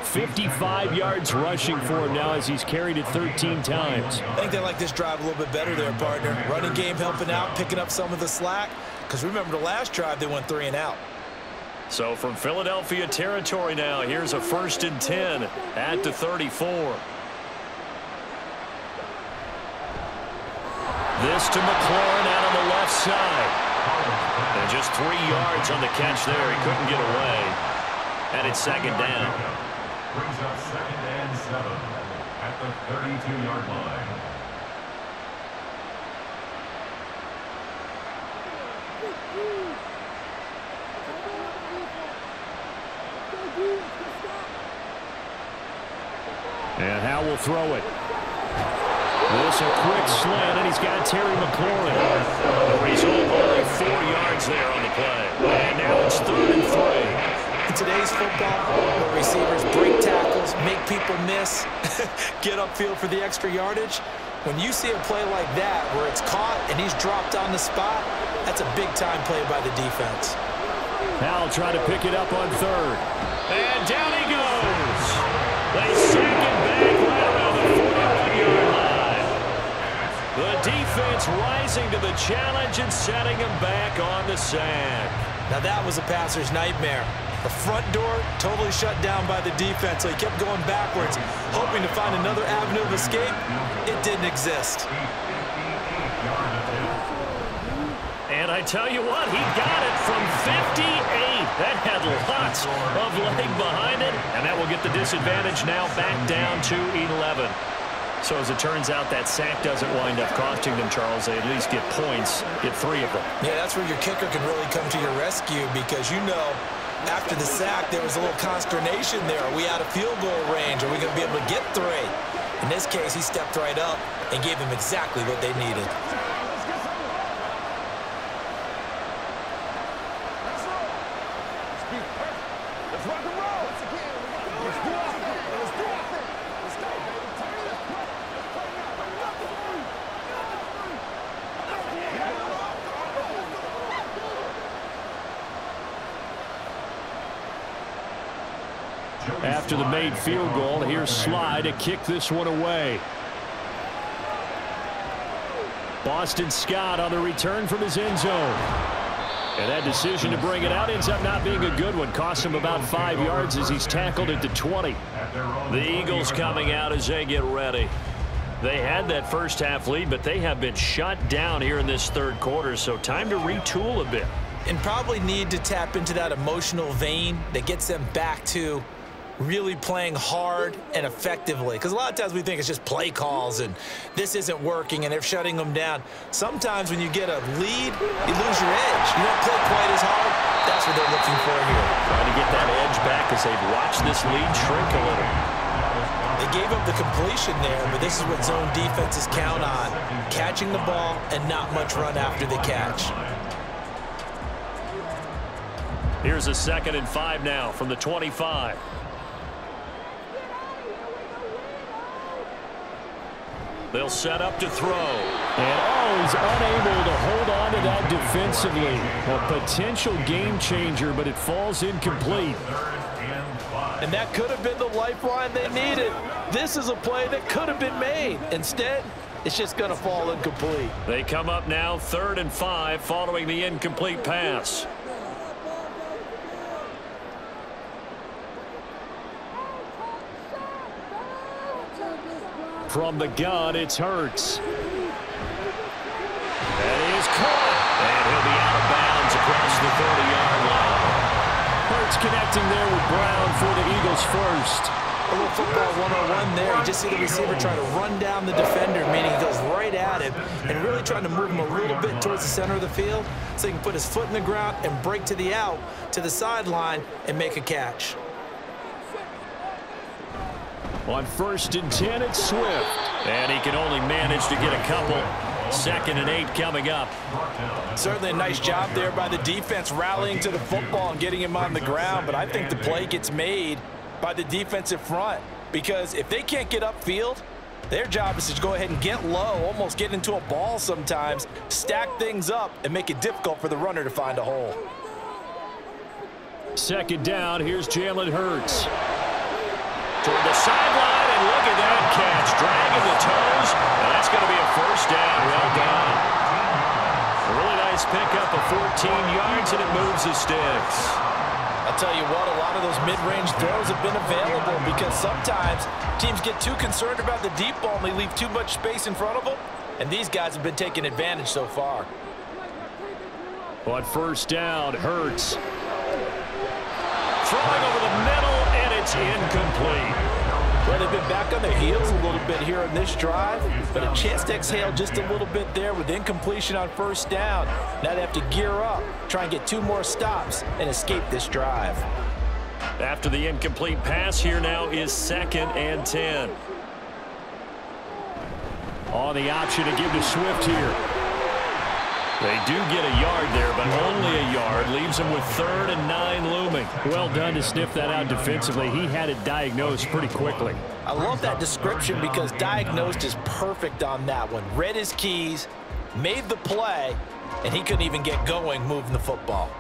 55 yards rushing for him now as he's carried it 13 times. I think they like this drive a little bit better there, partner. Running game helping out, picking up some of the slack. Because remember the last drive, they went 3 and out. So from Philadelphia territory now, here's a 1st and 10 at the 34. This to McLaurin out on the left side. And just 3 yards on the catch there. He couldn't get away. And it's 2nd down. Brings up 2nd and 7 at the 32-yard line. And Howell will throw it. This a quick slant, and he's got Terry McLaurin. The result, only 4 yards there on the play. And now it's 3rd and 3. In today's football, where receivers break tackles, make people miss, get upfield for the extra yardage, when you see a play like that where it's caught and he's dropped on the spot, that's a big-time play by the defense. Howell trying to pick it up on 3rd. And down he goes. They sack him back right around the 41-yard line. The defense rising to the challenge and setting him back on the sack. Now that was a passer's nightmare. The front door totally shut down by the defense, so he kept going backwards, hoping to find another avenue of escape. It didn't exist. And I tell you what, he got it from 58. That had lots of leg behind it, and that will get the disadvantage now back down to 11. So as it turns out, that sack doesn't wind up costing them, Charles. They at least get points, get 3 of them. Yeah, that's where your kicker can really come to your rescue, because you know, after the sack, there was a little consternation there. Are we out of field goal range? Are we going to be able to get 3? In this case, he stepped right up and gave them exactly what they needed. After the made field goal, here's Sly to kick this one away. Boston Scott on the return from his end zone. And that decision to bring it out ends up not being a good one. Cost him about 5 yards as he's tackled at the 20. The Eagles coming out as they get ready. They had that first half lead, but they have been shut down here in this third quarter, so time to retool a bit. And probably need to tap into that emotional vein that gets them back to really playing hard and effectively. Because a lot of times we think it's just play calls and this isn't working and they're shutting them down. Sometimes when you get a lead, you lose your edge. You don't play quite as hard. That's what they're looking for here. Trying to get that edge back as they've watched this lead shrink a little. They gave up the completion there, but this is what zone defenses count on. Catching the ball and not much run after the catch. Here's a 2nd and 5 now from the 25. They'll set up to throw. And, he's unable to hold on to that defensively. A potential game changer, but it falls incomplete. And that could have been the lifeline they needed. This is a play that could have been made. Instead, it's just going to fall incomplete. They come up now 3rd and 5 following the incomplete pass. From the gun, it's Hurts. That is caught. And he'll be out of bounds across the 30-yard line. Hurts connecting there with Brown for the Eagles first. A little football 101 there. You just see the receiver trying to run down the defender, meaning he goes right at him and really trying to move him a little bit towards the center of the field so he can put his foot in the ground and break to the out, to the sideline, and make a catch. On 1st and 10, it's Swift. And he can only manage to get a couple. 2nd and 8 coming up. Certainly a nice job there by the defense rallying to the football and getting him on the ground. But I think the play gets made by the defensive front. Because if they can't get upfield, their job is to go ahead and get low, almost get into a ball sometimes, stack things up, and make it difficult for the runner to find a hole. 2nd down, here's Jalen Hurts. Toward the sideline, and look at that catch. Dragging the toes, and that's going to be a 1st down. Well done. A really nice pickup of 14 yards, and it moves the sticks. I'll tell you what, a lot of those mid-range throws have been available because sometimes teams get too concerned about the deep ball and they leave too much space in front of them, and these guys have been taking advantage so far. On 1st down, Hurts. Throwing over the middle, and it's incomplete. Well, they've been back on their heels a little bit here on this drive, but a chance to exhale just a little bit there with incompletion on 1st down. Now they have to gear up, try and get 2 more stops, and escape this drive. After the incomplete pass, here now is 2nd and 10. On the option to give to Swift here. They do get a yard there, but only a yard. Leaves them with 3rd and 9 looming. Well done to sniff that out defensively. He had it diagnosed pretty quickly. I love that description because diagnosed is perfect on that one. Read his keys, made the play, and he couldn't even get going moving the football.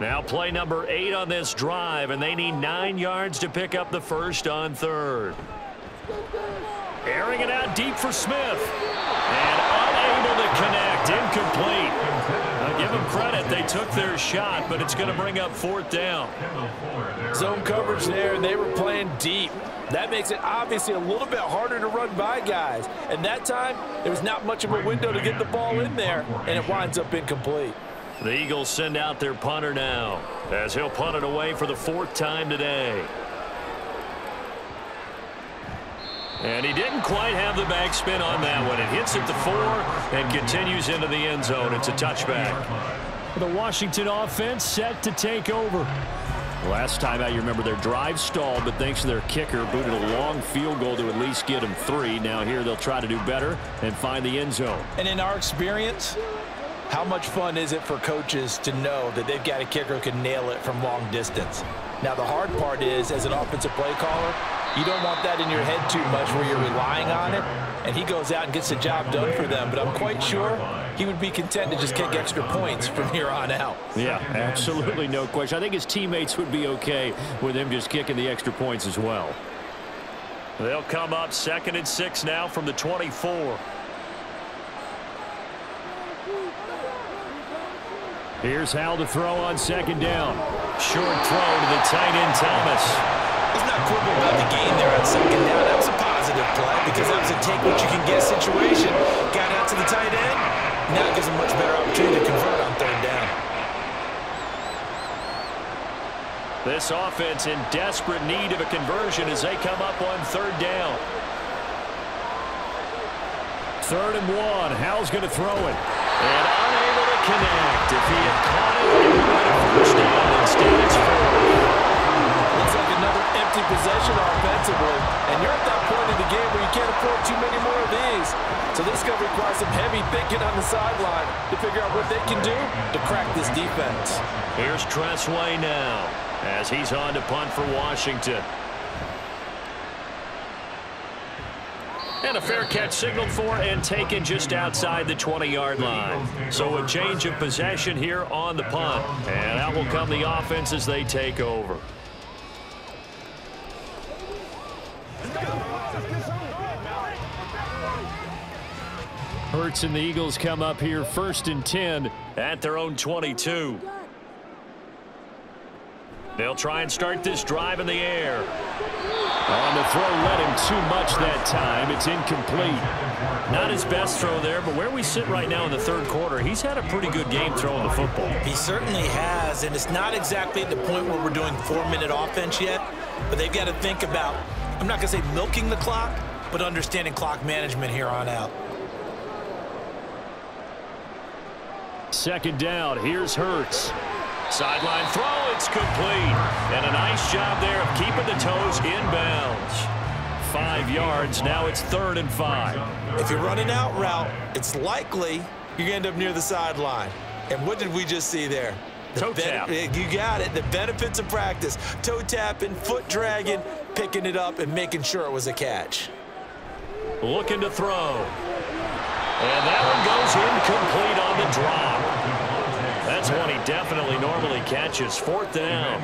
Now play number 8 on this drive, and they need 9 yards to pick up the 1st on 3rd. Airing it out deep for Smith. And unable to connect. Incomplete. I'll give them credit. They took their shot, but it's going to bring up 4th down. Zone coverage there, and they were playing deep. That makes it obviously a little bit harder to run by guys. And that time, there was not much of a window to get the ball in there, and it winds up incomplete. The Eagles send out their punter now, as he'll punt it away for the 4th time today. And he didn't quite have the backspin on that one. It hits at the 4 and continues into the end zone. It's a touchback. The Washington offense set to take over. Last time out, you remember their drive stalled, but thanks to their kicker, booted a long field goal to at least get them 3. Now here they'll try to do better and find the end zone. And in our experience, how much fun is it for coaches to know that they've got a kicker who can nail it from long distance? Now, the hard part is, as an offensive play caller, you don't want that in your head too much where you're relying on it, and he goes out and gets the job done for them. But I'm quite sure he would be content to just kick extra points from here on out. Yeah, absolutely no question. I think his teammates would be okay with him just kicking the extra points as well. They'll come up 2nd and 6 now from the 24. Here's Hal to throw on 2nd down. Short throw to the tight end, Thomas. Let's not quibble about the gain there on 2nd down. That was a positive play because that was a take-what-you-can-get situation. Got out to the tight end. Now it gives him a much better opportunity to convert on 3rd down. This offense in desperate need of a conversion as they come up on 3rd down. 3rd and 1. Hal's going to throw it. And unable to connect. If he had caught it, he would have a 1st down. Instead, it's 4. Looks like another empty possession offensively. And you're at that point in the game where you can't afford too many more of these. So this is going to require some heavy thinking on the sideline to figure out what they can do to crack this defense. Here's Tressway now as he's on to punt for Washington. And a fair catch signaled for and taken just outside the 20-yard line. So a change of possession here on the punt. And out will come the offense as they take over. Hurts and the Eagles come up here 1st and 10 at their own 22. They'll try and start this drive in the air. On the throw, led him too much that time. It's incomplete. Not his best throw there, but where we sit right now in the 3rd quarter, he's had a pretty good game throwing the football. He certainly has, and it's not exactly at the point where we're doing 4-minute offense yet, but they've got to think about, I'm not going to say milking the clock, but understanding clock management here on out. 2nd down. Here's Hurts. Sideline throw. It's complete. And a nice job there of keeping the toes inbounds. 5 yards. Now it's 3rd and 5. If you're running out route, it's likely you're going to end up near the sideline. And what did we just see there? Toe tap. You got it. The benefits of practice. Toe tapping, foot dragging, picking it up, and making sure it was a catch. Looking to throw. And that one goes incomplete on the drop. That's one he definitely normally catches. 4th down.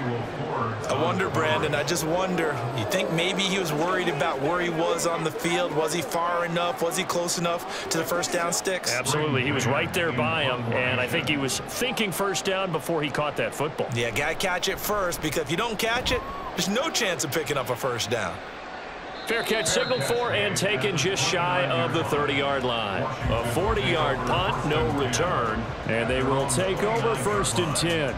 I wonder, Brandon, I just wonder, you think maybe he was worried about where he was on the field? Was he far enough? Was he close enough to the 1st down sticks? Absolutely. He was right there by him, and I think he was thinking 1st down before he caught that football. Yeah, got to catch it first, because if you don't catch it, there's no chance of picking up a 1st down. Fair catch signaled for and taken just shy of the 30-yard line. A 40-yard punt, no return, and they will take over 1st and 10.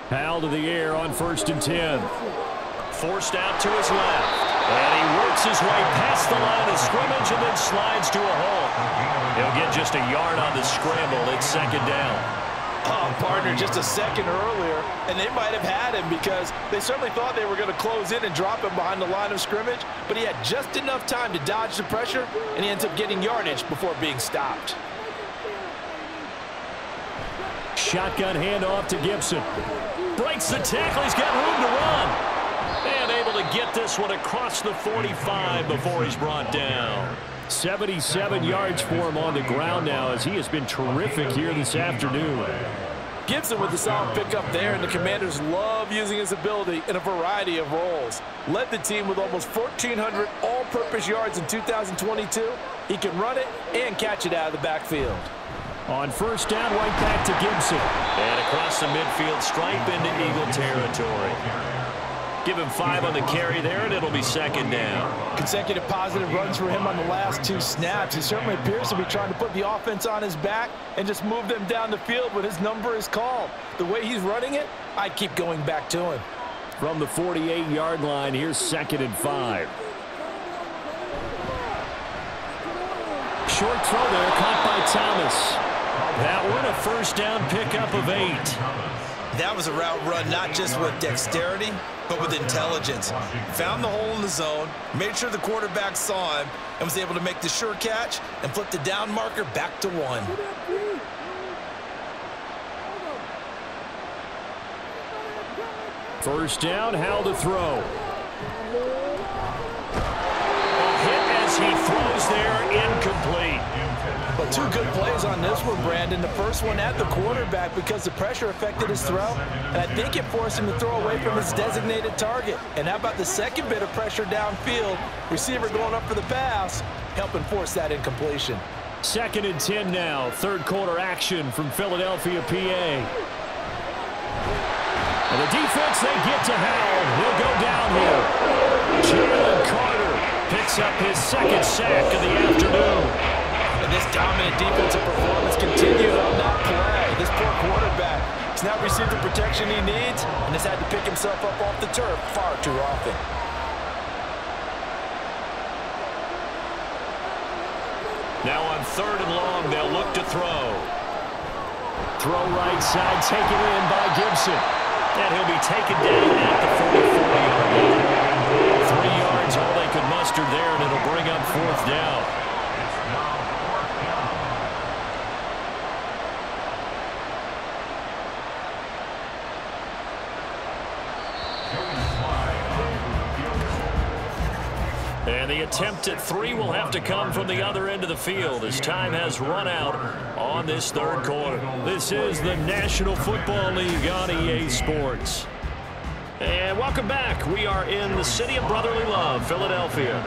Hal to the air on 1st and 10. Forced out to his left. And he works his way past the line of scrimmage and then slides to a hole. He'll get just a yard on the scramble. It's 2nd down. Oh, partner, just a second earlier, and they might have had him because they certainly thought they were going to close in and drop him behind the line of scrimmage, but he had just enough time to dodge the pressure, and he ends up getting yardage before being stopped. Shotgun handoff to Gibson. Breaks the tackle. He's got room to run. And able to get this one across the 45 before he's brought down. 77 yards for him on the ground now as he has been terrific here this afternoon. Gibson with the solid pickup there, and the Commanders love using his ability in a variety of roles. Led the team with almost 1,400 all-purpose yards in 2022. He can run it and catch it out of the backfield. On 1st down, right back to Gibson. And across the midfield stripe into Eagle territory. Give him 5 on the carry there, and it'll be second down. Consecutive positive runs for him on the last 2 snaps. He certainly appears to be trying to put the offense on his back and just move them down the field when his number is called. The way he's running it, I'd keep going back to him. From the 48-yard line, here's second and 5. Short throw there, caught by Thomas. That one a first down pickup of 8. That was a route run not just with dexterity, but with intelligence. Found the hole in the zone, made sure the quarterback saw him, and was able to make the sure catch and flip the down marker back to 1. First down, Howell to throw. A hit as he throws there, incomplete. But 2 good plays on this one, Brandon. The first one at the quarterback because the pressure affected his throw, and I think it forced him to throw away from his designated target. And how about the second bit of pressure downfield? Receiver going up for the pass, helping force that incompletion. Second and 10 now. Third quarter action from Philadelphia, PA. And the defense, they get to Howell. He'll go down here. Jalen Carter picks up his second sack of the afternoon. And this dominant defensive performance continued on that play. This poor quarterback has now received the protection he needs and has had to pick himself up off the turf far too often. Now on third and long, they'll look to throw. Throw right side, taken in by Gibson. And he'll be taken down at the 44-yard line. 3 yards, all they could muster there, and it'll bring up fourth down. And the attempt at 3 will have to come from the other end of the field as time has run out on this third quarter. This is the National Football League on EA Sports. And welcome back. We are in the city of brotherly love, Philadelphia.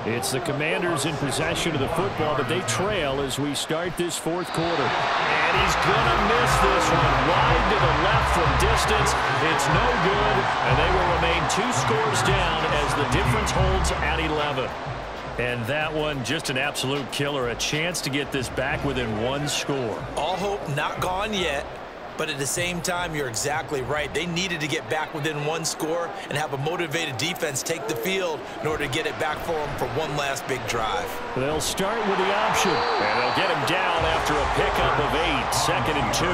It's the Commanders in possession of the football, but they trail as we start this fourth quarter. And he's going to miss this one. Wide to the left from distance. It's no good, and they will remain 2 scores down as the difference holds at 11. And that one, just an absolute killer. A chance to get this back within 1 score. All hope not gone yet. But at the same time, you're exactly right. They needed to get back within 1 score and have a motivated defense take the field in order to get it back for them for one last big drive. They'll start with the option, and they'll get him down after a pickup of 8, second and 2.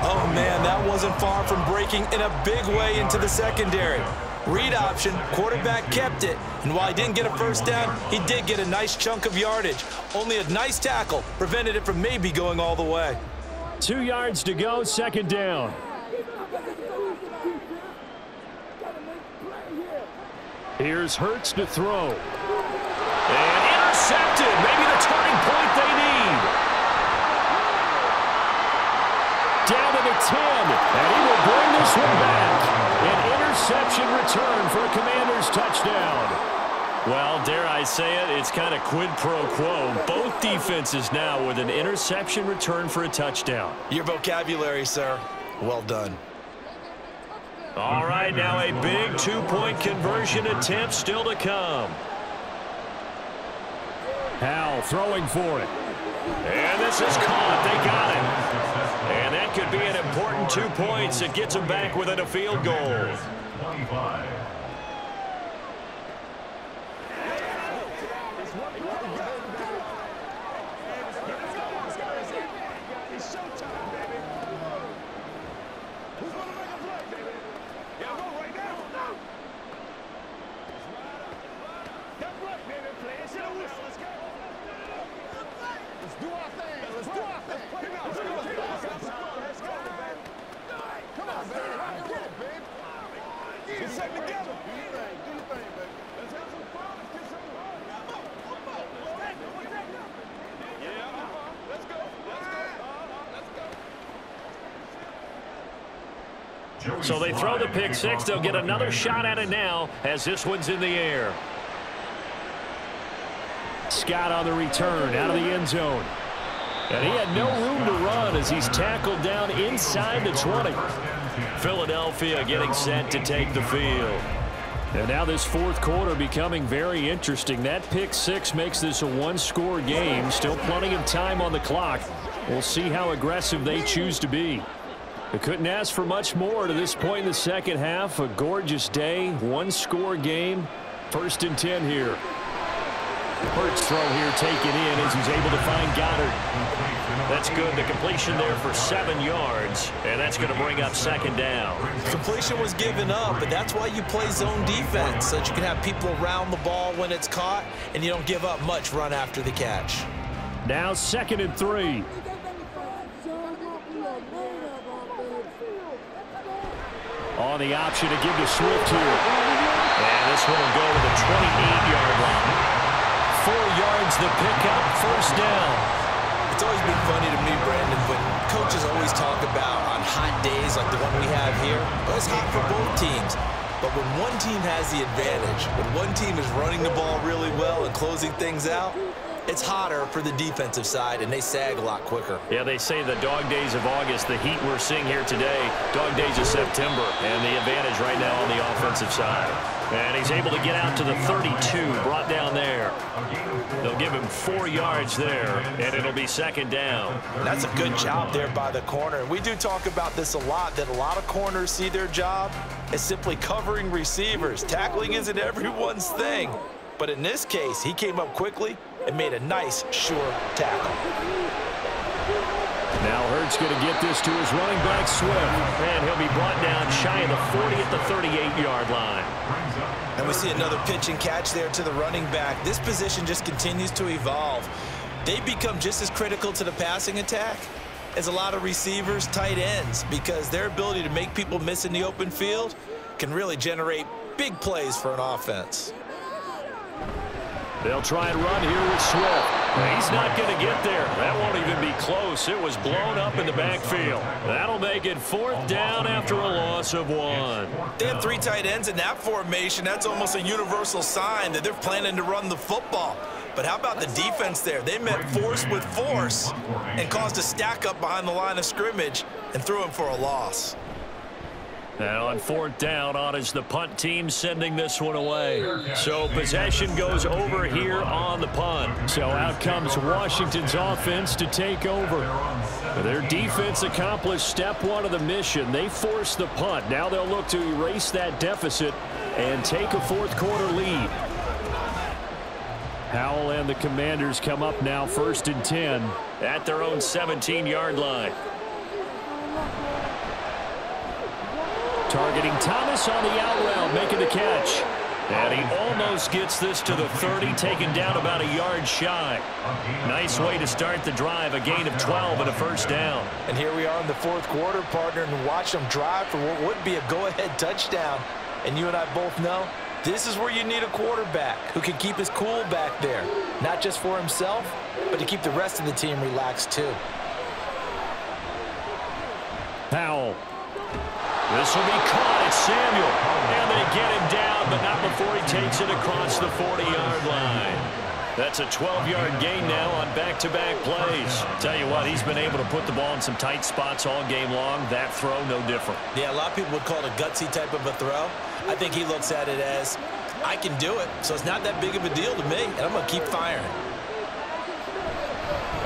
Oh, man, that wasn't far from breaking in a big way into the secondary. Read option, quarterback kept it, and while he didn't get a first down, he did get a nice chunk of yardage. Only a nice tackle prevented it from maybe going all the way. 2 yards to go, second down. Here's Hurts to throw. And intercepted. Maybe the turning point they need. Down to the 10. And he will bring this one back. An interception return for a Commanders touchdown. Well, dare I say it, it's kind of quid pro quo. Both defenses now with an interception return for a touchdown. Your vocabulary, sir. Well done. All right, now a big 2-point conversion attempt still to come. Howell throwing for it. And this is caught. They got it. And that could be an important 2 points. It gets them back within a field goal. 25. So they throw the pick six. They'll get another shot at it now as this one's in the air. Scott on the return out of the end zone. And he had no room to run as he's tackled down inside the 20. Philadelphia getting set to take the field. And now this fourth quarter becoming very interesting. That pick six makes this a one-score game. Still plenty of time on the clock. We'll see how aggressive they choose to be. They couldn't ask for much more to this point in the second half. A gorgeous day, one-score game. 1st and 10 here. Hurts throw here taken in as he's able to find Goddard. That's good. The completion there for 7 yards, and that's going to bring up 2nd down. Completion was given up, but that's why you play zone defense, so that you can have people around the ball when it's caught, and you don't give up much run after the catch. Now 2nd and 3. On the option to give to Swift here. And this one will go to the 28-yard line. 4 yards the pickup, 1st down. It's always been funny to me, Brandon, when coaches always talk about on hot days like the one we have here, it's hot for both teams. But when one team has the advantage, when one team is running the ball really well and closing things out, it's hotter for the defensive side, and they sag a lot quicker. Yeah, they say the dog days of August, the heat we're seeing here today, dog days of September, and the advantage right now on the offensive side. And he's able to get out to the 32, brought down there. They'll give him 4 yards there, and it'll be 2nd down. That's a good job there by the corner. And we do talk about this a lot, that a lot of corners see their job as simply covering receivers. Tackling isn't everyone's thing. But in this case, he came up quickly and made a nice, sure tackle. Now Hurts going to get this to his running back, Swift. And he'll be brought down shy of the 40 at the 38-yard line. And we see another pitch and catch there to the running back. This position just continues to evolve. They become just as critical to the passing attack as a lot of receivers, tight ends, because their ability to make people miss in the open field can really generate big plays for an offense. They'll try and run here with Swift. He's not going to get there. That won't even be close. It was blown up in the backfield. That'll make it 4th down after a loss of 1. They have 3 tight ends in that formation. That's almost a universal sign that they're planning to run the football. But how about the defense there? They met force with force and caused a stack up behind the line of scrimmage and threw him for a loss. Now on 4th down, on is the punt team sending this one away. So possession goes over here on the punt. So out comes Washington's offense to take over. Their defense accomplished step 1 of the mission. They forced the punt. Now they'll look to erase that deficit and take a 4th quarter lead. Howell and the Commanders come up now 1st and 10 at their own 17-yard line. Targeting Thomas on the out route, making the catch. And he almost gets this to the 30, taken down about a yard shy. Nice way to start the drive, a gain of 12 and a 1st down. And here we are in the 4th quarter, partner, and watch them drive for what would be a go-ahead touchdown. And you and I both know this is where you need a quarterback who can keep his cool back there, not just for himself, but to keep the rest of the team relaxed too. Powell. This will be caught. It's Samuel. And they get him down, but not before he takes it across the 40-yard line. That's a 12-yard gain now on back-to-back plays. Tell you what, he's been able to put the ball in some tight spots all game long. That throw, no different. Yeah, a lot of people would call it a gutsy type of a throw. I think he looks at it as, I can do it, so it's not that big of a deal to me, and I'm going to keep firing.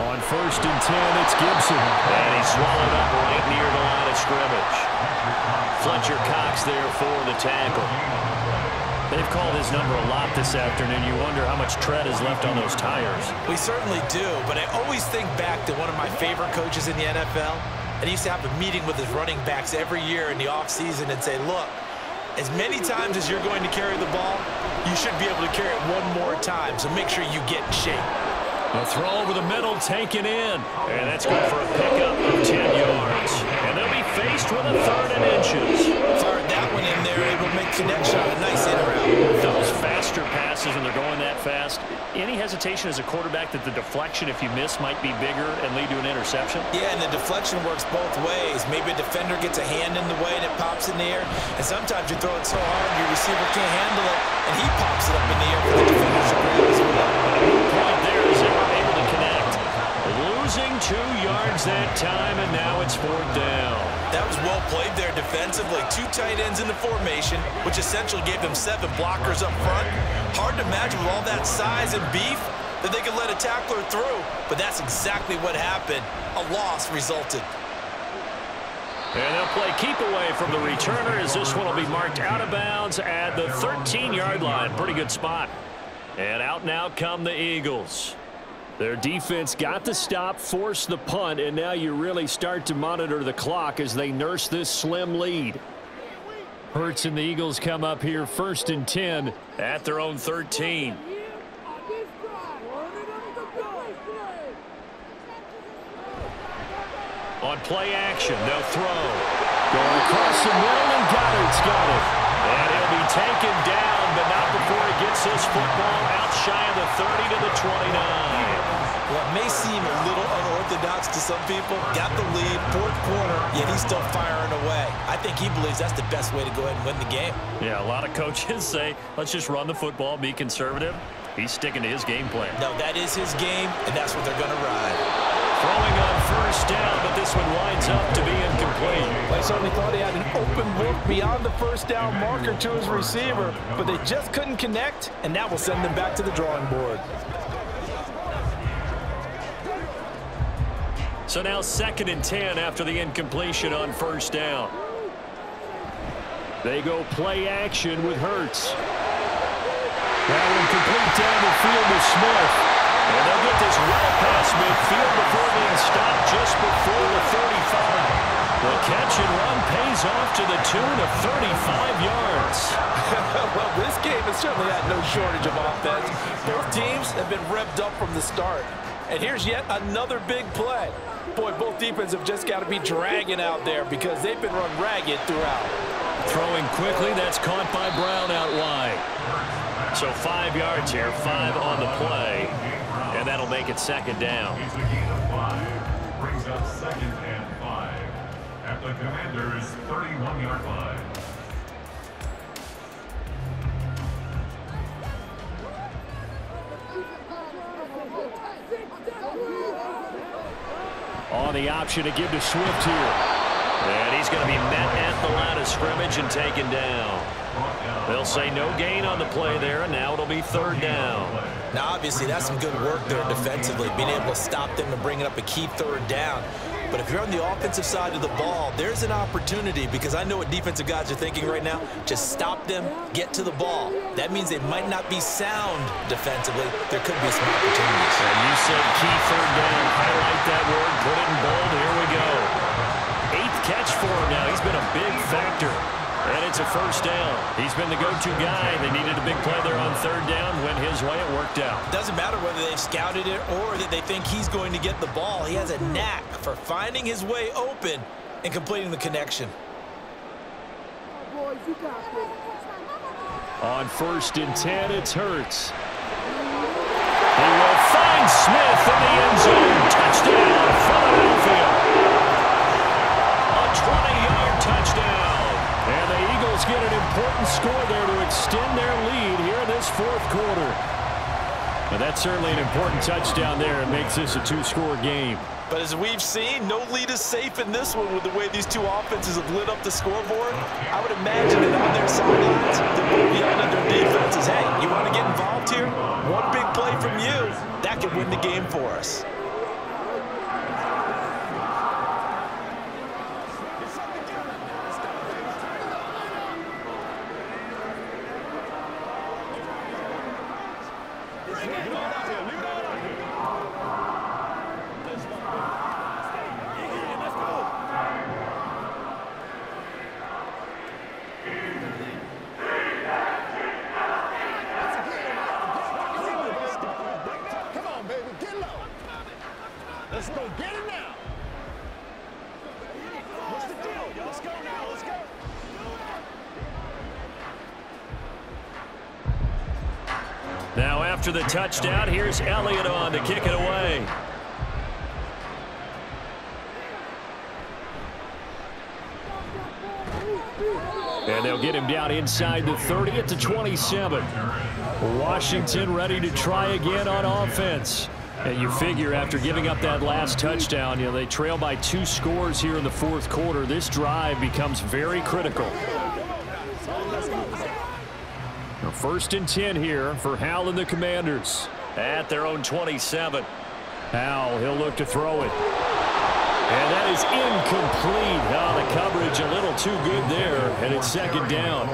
On 1st and 10, it's Gibson. And he's swallowed up right near the line of scrimmage. Fletcher Cox there for the tackle. They've called his number a lot this afternoon. You wonder how much tread is left on those tires. We certainly do, but I always think back to one of my favorite coaches in the NFL. And he used to have a meeting with his running backs every year in the offseason and say, look, as many times as you're going to carry the ball, you should be able to carry it one more time, so make sure you get in shape. A throw over the middle, taken in. And that's good for a pickup of 10 yards. And they'll be faced with a 3rd and inches. Fired that one in there, able to make connection on a nice in route. Those faster passes, and they're going that fast. Any hesitation as a quarterback that the deflection, if you miss, might be bigger and lead to an interception? Yeah, and the deflection works both ways. Maybe a defender gets a hand in the way and it pops in the air. And sometimes you throw it so hard your receiver can't handle it, and he pops it up in the air for the defender to grab as well. Point there is they were able to connect. Losing 2 yards that time, and now it's 4th down. That was well played there defensively. 2 tight ends in the formation, which essentially gave them 7 blockers up front. Hard to imagine with all that size and beef that they could let a tackler through, but that's exactly what happened. A loss resulted. And they'll play keep away from the returner as this one will be marked out of bounds at the 13-yard line. Pretty good spot. And out now come the Eagles. Their defense got the stop, forced the punt, and now you really start to monitor the clock as they nurse this slim lead. Hurts and the Eagles come up here 1st and 10 at their own 13. On play action, they'll throw. Going across the middle, and Goddard's got it. And he'll be taken down, but not before he gets this football out shy of the 30 to the 29. Well, it may seem a little unorthodox to some people. Got the lead, 4th quarter, yet he's still firing away. I think he believes that's the best way to go ahead and win the game. Yeah, a lot of coaches say, let's just run the football, be conservative. He's sticking to his game plan. No, that is his game, and that's what they're going to ride. Throwing on 1st down, but this one winds up to be incomplete. They certainly thought he had an open look beyond the 1st down marker to his receiver, but they just couldn't connect, and that will send them back to the drawing board. So now 2nd and 10 after the incompletion on 1st down. They go play action with Hurts. That one complete down the field to Smith. And they'll get this well past midfield before being stopped just before the 35. The catch and run pays off to the tune of 35 yards. Well, this game has certainly had no shortage of offense. Both teams have been revved up from the start. And here's yet another big play. Boy, both defenses have just got to be dragging out there because they've been run ragged throughout. Throwing quickly, that's caught by Brown out wide. So 5 yards here, 5 on the play, and that'll make it 2nd down. Brings up 2nd and 5 at the Commander's 31-yard line. On the option to give to Swift here. And he's going to be met at the line of scrimmage and taken down. They'll say no gain on the play there, and now it'll be 3rd down. Now, obviously, that's some good work there defensively, being able to stop them and bringing up a key 3rd down. But if you're on the offensive side of the ball, there's an opportunity because I know what defensive guys are thinking right now. Just stop them, get to the ball. That means they might not be sound defensively. There could be some opportunities. And you said key 3rd down. Highlight that word, put it in bold. Here we go. 8th catch for him now. He's been a big factor. And it's a 1st down. He's been the go-to guy. They needed a big play there on 3rd down. Went his way. It worked out. Doesn't matter whether they've scouted it or that they think he's going to get the ball. He has a knack for finding his way open and completing the connection. On 1st and 10, it's Hurts. He will find Smith in the end zone. Touchdown, Philadelphia. A 20-yard touchdown. And the Eagles get an important score there to extend their lead here in this 4th quarter. And that's certainly an important touchdown there. It makes this a 2-score game. But as we've seen, no lead is safe in this one with the way these two offenses have lit up the scoreboard. I would imagine that on their sidelines, they're both yelling at their defenses, hey, you want to get involved here? One big play from you, that could win the game for us. Let's go get it now. What's the deal? Let's go now. Let's go. Now after the touchdown, here's Elliott on to kick it away. And they'll get him down inside the 30 at the 27. Washington ready to try again on offense. And you figure after giving up that last touchdown, they trail by 2 scores here in the fourth quarter. This drive becomes very critical. Now, 1st and 10 here for Howell and the Commanders. At their own 27. Howell, he'll look to throw it. And that is incomplete. The coverage a little too good there, and it's 2nd down.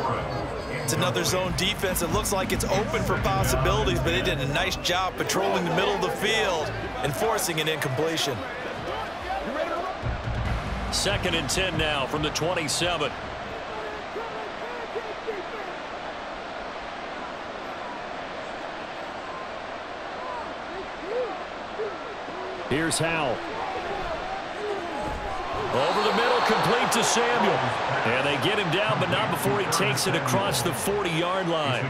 It's another zone defense. It looks like it's open for possibilities, but they did a nice job patrolling the middle of the field and forcing an incompletion. 2nd and 10 now from the 27. Here's Howell. Over the middle, complete to Samuel. And they get him down, but not before he takes it across the 40-yard line.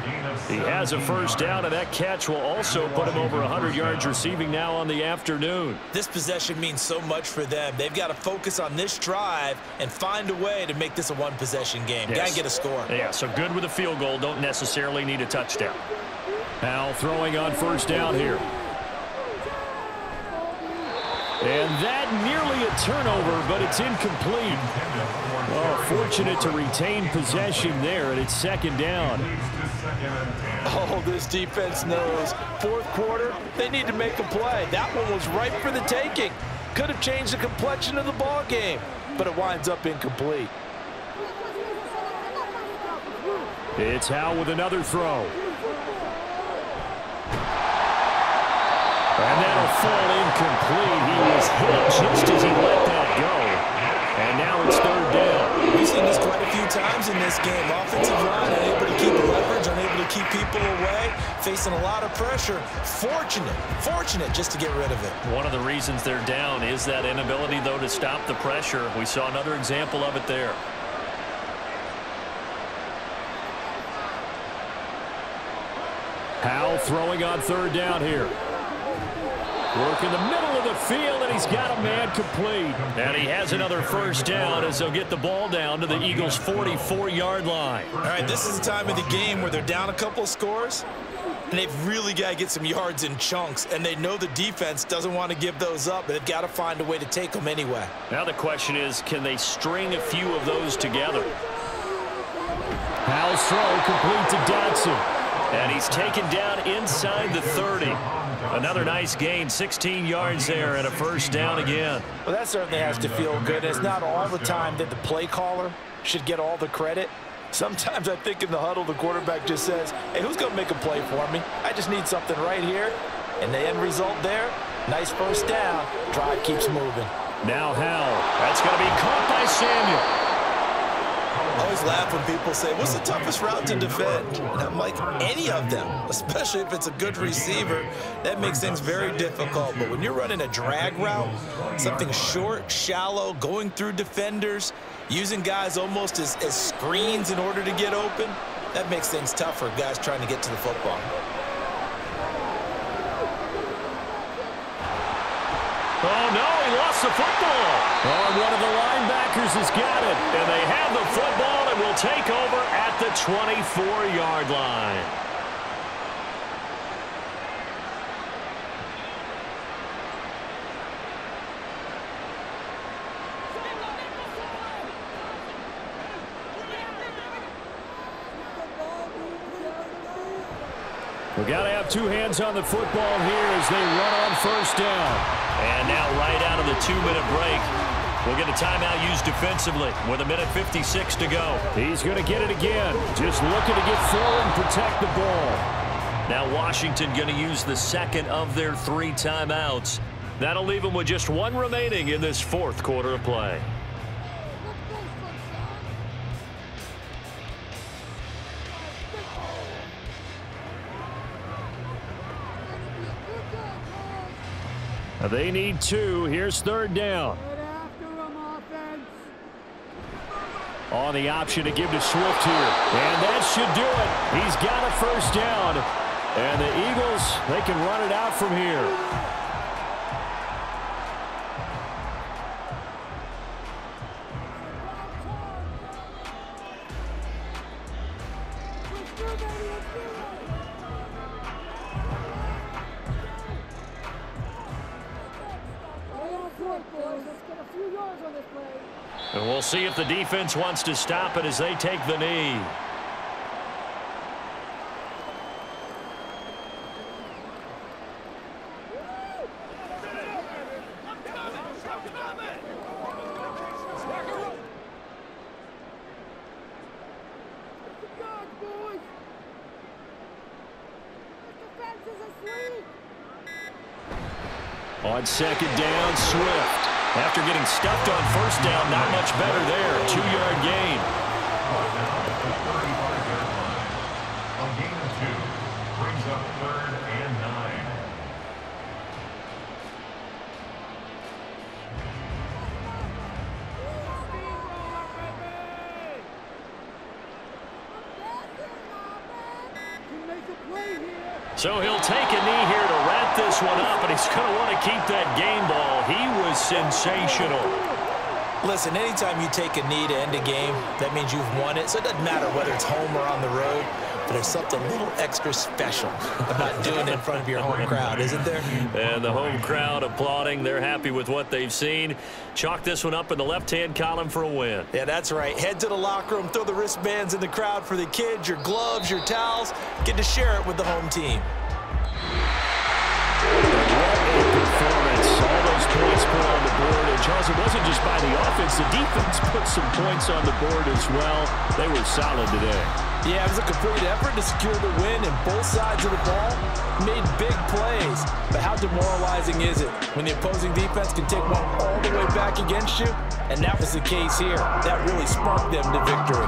He has a 1st down, and that catch will also put him over 100 yards receiving now on the afternoon. This possession means so much for them. They've got to focus on this drive and find a way to make this a one-possession game. Yes. Got to get a score. Yeah, so good with a field goal. Don't necessarily need a touchdown. Howell throwing on 1st down here. And that nearly a turnover, but it's incomplete. Oh, fortunate to retain possession there, and it's 2nd down. Oh, this defense knows. 4th quarter, they need to make a play. That one was ripe for the taking. Could have changed the complexion of the ball game, but it winds up incomplete. It's Howell with another throw. And that'll fall incomplete. He was hit just as he let that go. And now it's 3rd down. We've seen this quite a few times in this game. Offensive line unable to keep leverage, unable to keep people away, facing a lot of pressure. Fortunate just to get rid of it. One of the reasons they're down is that inability, though, to stop the pressure. We saw another example of it there. Howell throwing on 3rd down here. Work in the middle of the field, and he's got a man complete. And he has another 1st down as they'll get the ball down to the Eagles' 44-yard line. All right, this is the time of the game where they're down a couple of scores, and they've really got to get some yards in chunks, and they know the defense doesn't want to give those up, but they've got to find a way to take them anyway. Now the question is, can they string a few of those together? Howell's throw complete to Dotson. And he's taken down inside the 30. Another nice gain, 16 yards there, and a 1st down again. Well, that certainly has to feel good. It's not all the time that the play caller should get all the credit. Sometimes I think in the huddle, the quarterback just says, hey, who's going to make a play for me? I just need something right here. And the end result there, nice 1st down. Drive keeps moving. Now Howell. That's going to be caught by Samuel. I always laugh when people say, what's the toughest route to defend? And I'm like, any of them, especially if it's a good receiver. That makes things very difficult. But when you're running a drag route, something short, shallow, going through defenders, using guys almost as screens in order to get open, that makes things tough for guys trying to get to the football. Oh, no, he lost the football. Oh, and one of the linebackers has got it. And they have the football and will take over at the 24-yard line. We've got to have 2 hands on the football here as they run on 1st down. And now right out of the 2-minute break, we'll get a timeout used defensively with 1:56 to go. He's going to get it again. Just looking to get forward and protect the ball. Now Washington going to use the 2nd of their 3 timeouts. That'll leave them with just 1 remaining in this 4th quarter of play. They need 2. Here's 3rd down. On the option to give to Swift here. And that should do it. He's got a 1st down. And the Eagles, they can run it out from here. And we'll see if the defense wants to stop it as they take the knee. On second down, Swift. After getting stuffed on first down, not much better there. 2-yard gain. A gain of 2 brings up 3rd and 9. So he'll take a knee here to wrap this one up, and he's going to want to keep that game ball. He was sensational. Listen, anytime you take a knee to end a game, that means you've won it. So it doesn't matter whether it's home or on the road, but there's something a little extra special about doing it in front of your home crowd, isn't there? And the home crowd applauding. They're happy with what they've seen. Chalk this one up in the left-hand column for a win. Yeah, that's right. Head to the locker room, throw the wristbands in the crowd for the kids, your gloves, your towels. Get to share it with the home team. Performance. All those points put on the board. And Charles, it wasn't just by the offense. The defense put some points on the board as well. They were solid today. Yeah, it was a complete effort to secure the win, and both sides of the ball made big plays. But how demoralizing is it when the opposing defense can take one all the way back against you? And that was the case here. That really sparked them to victory.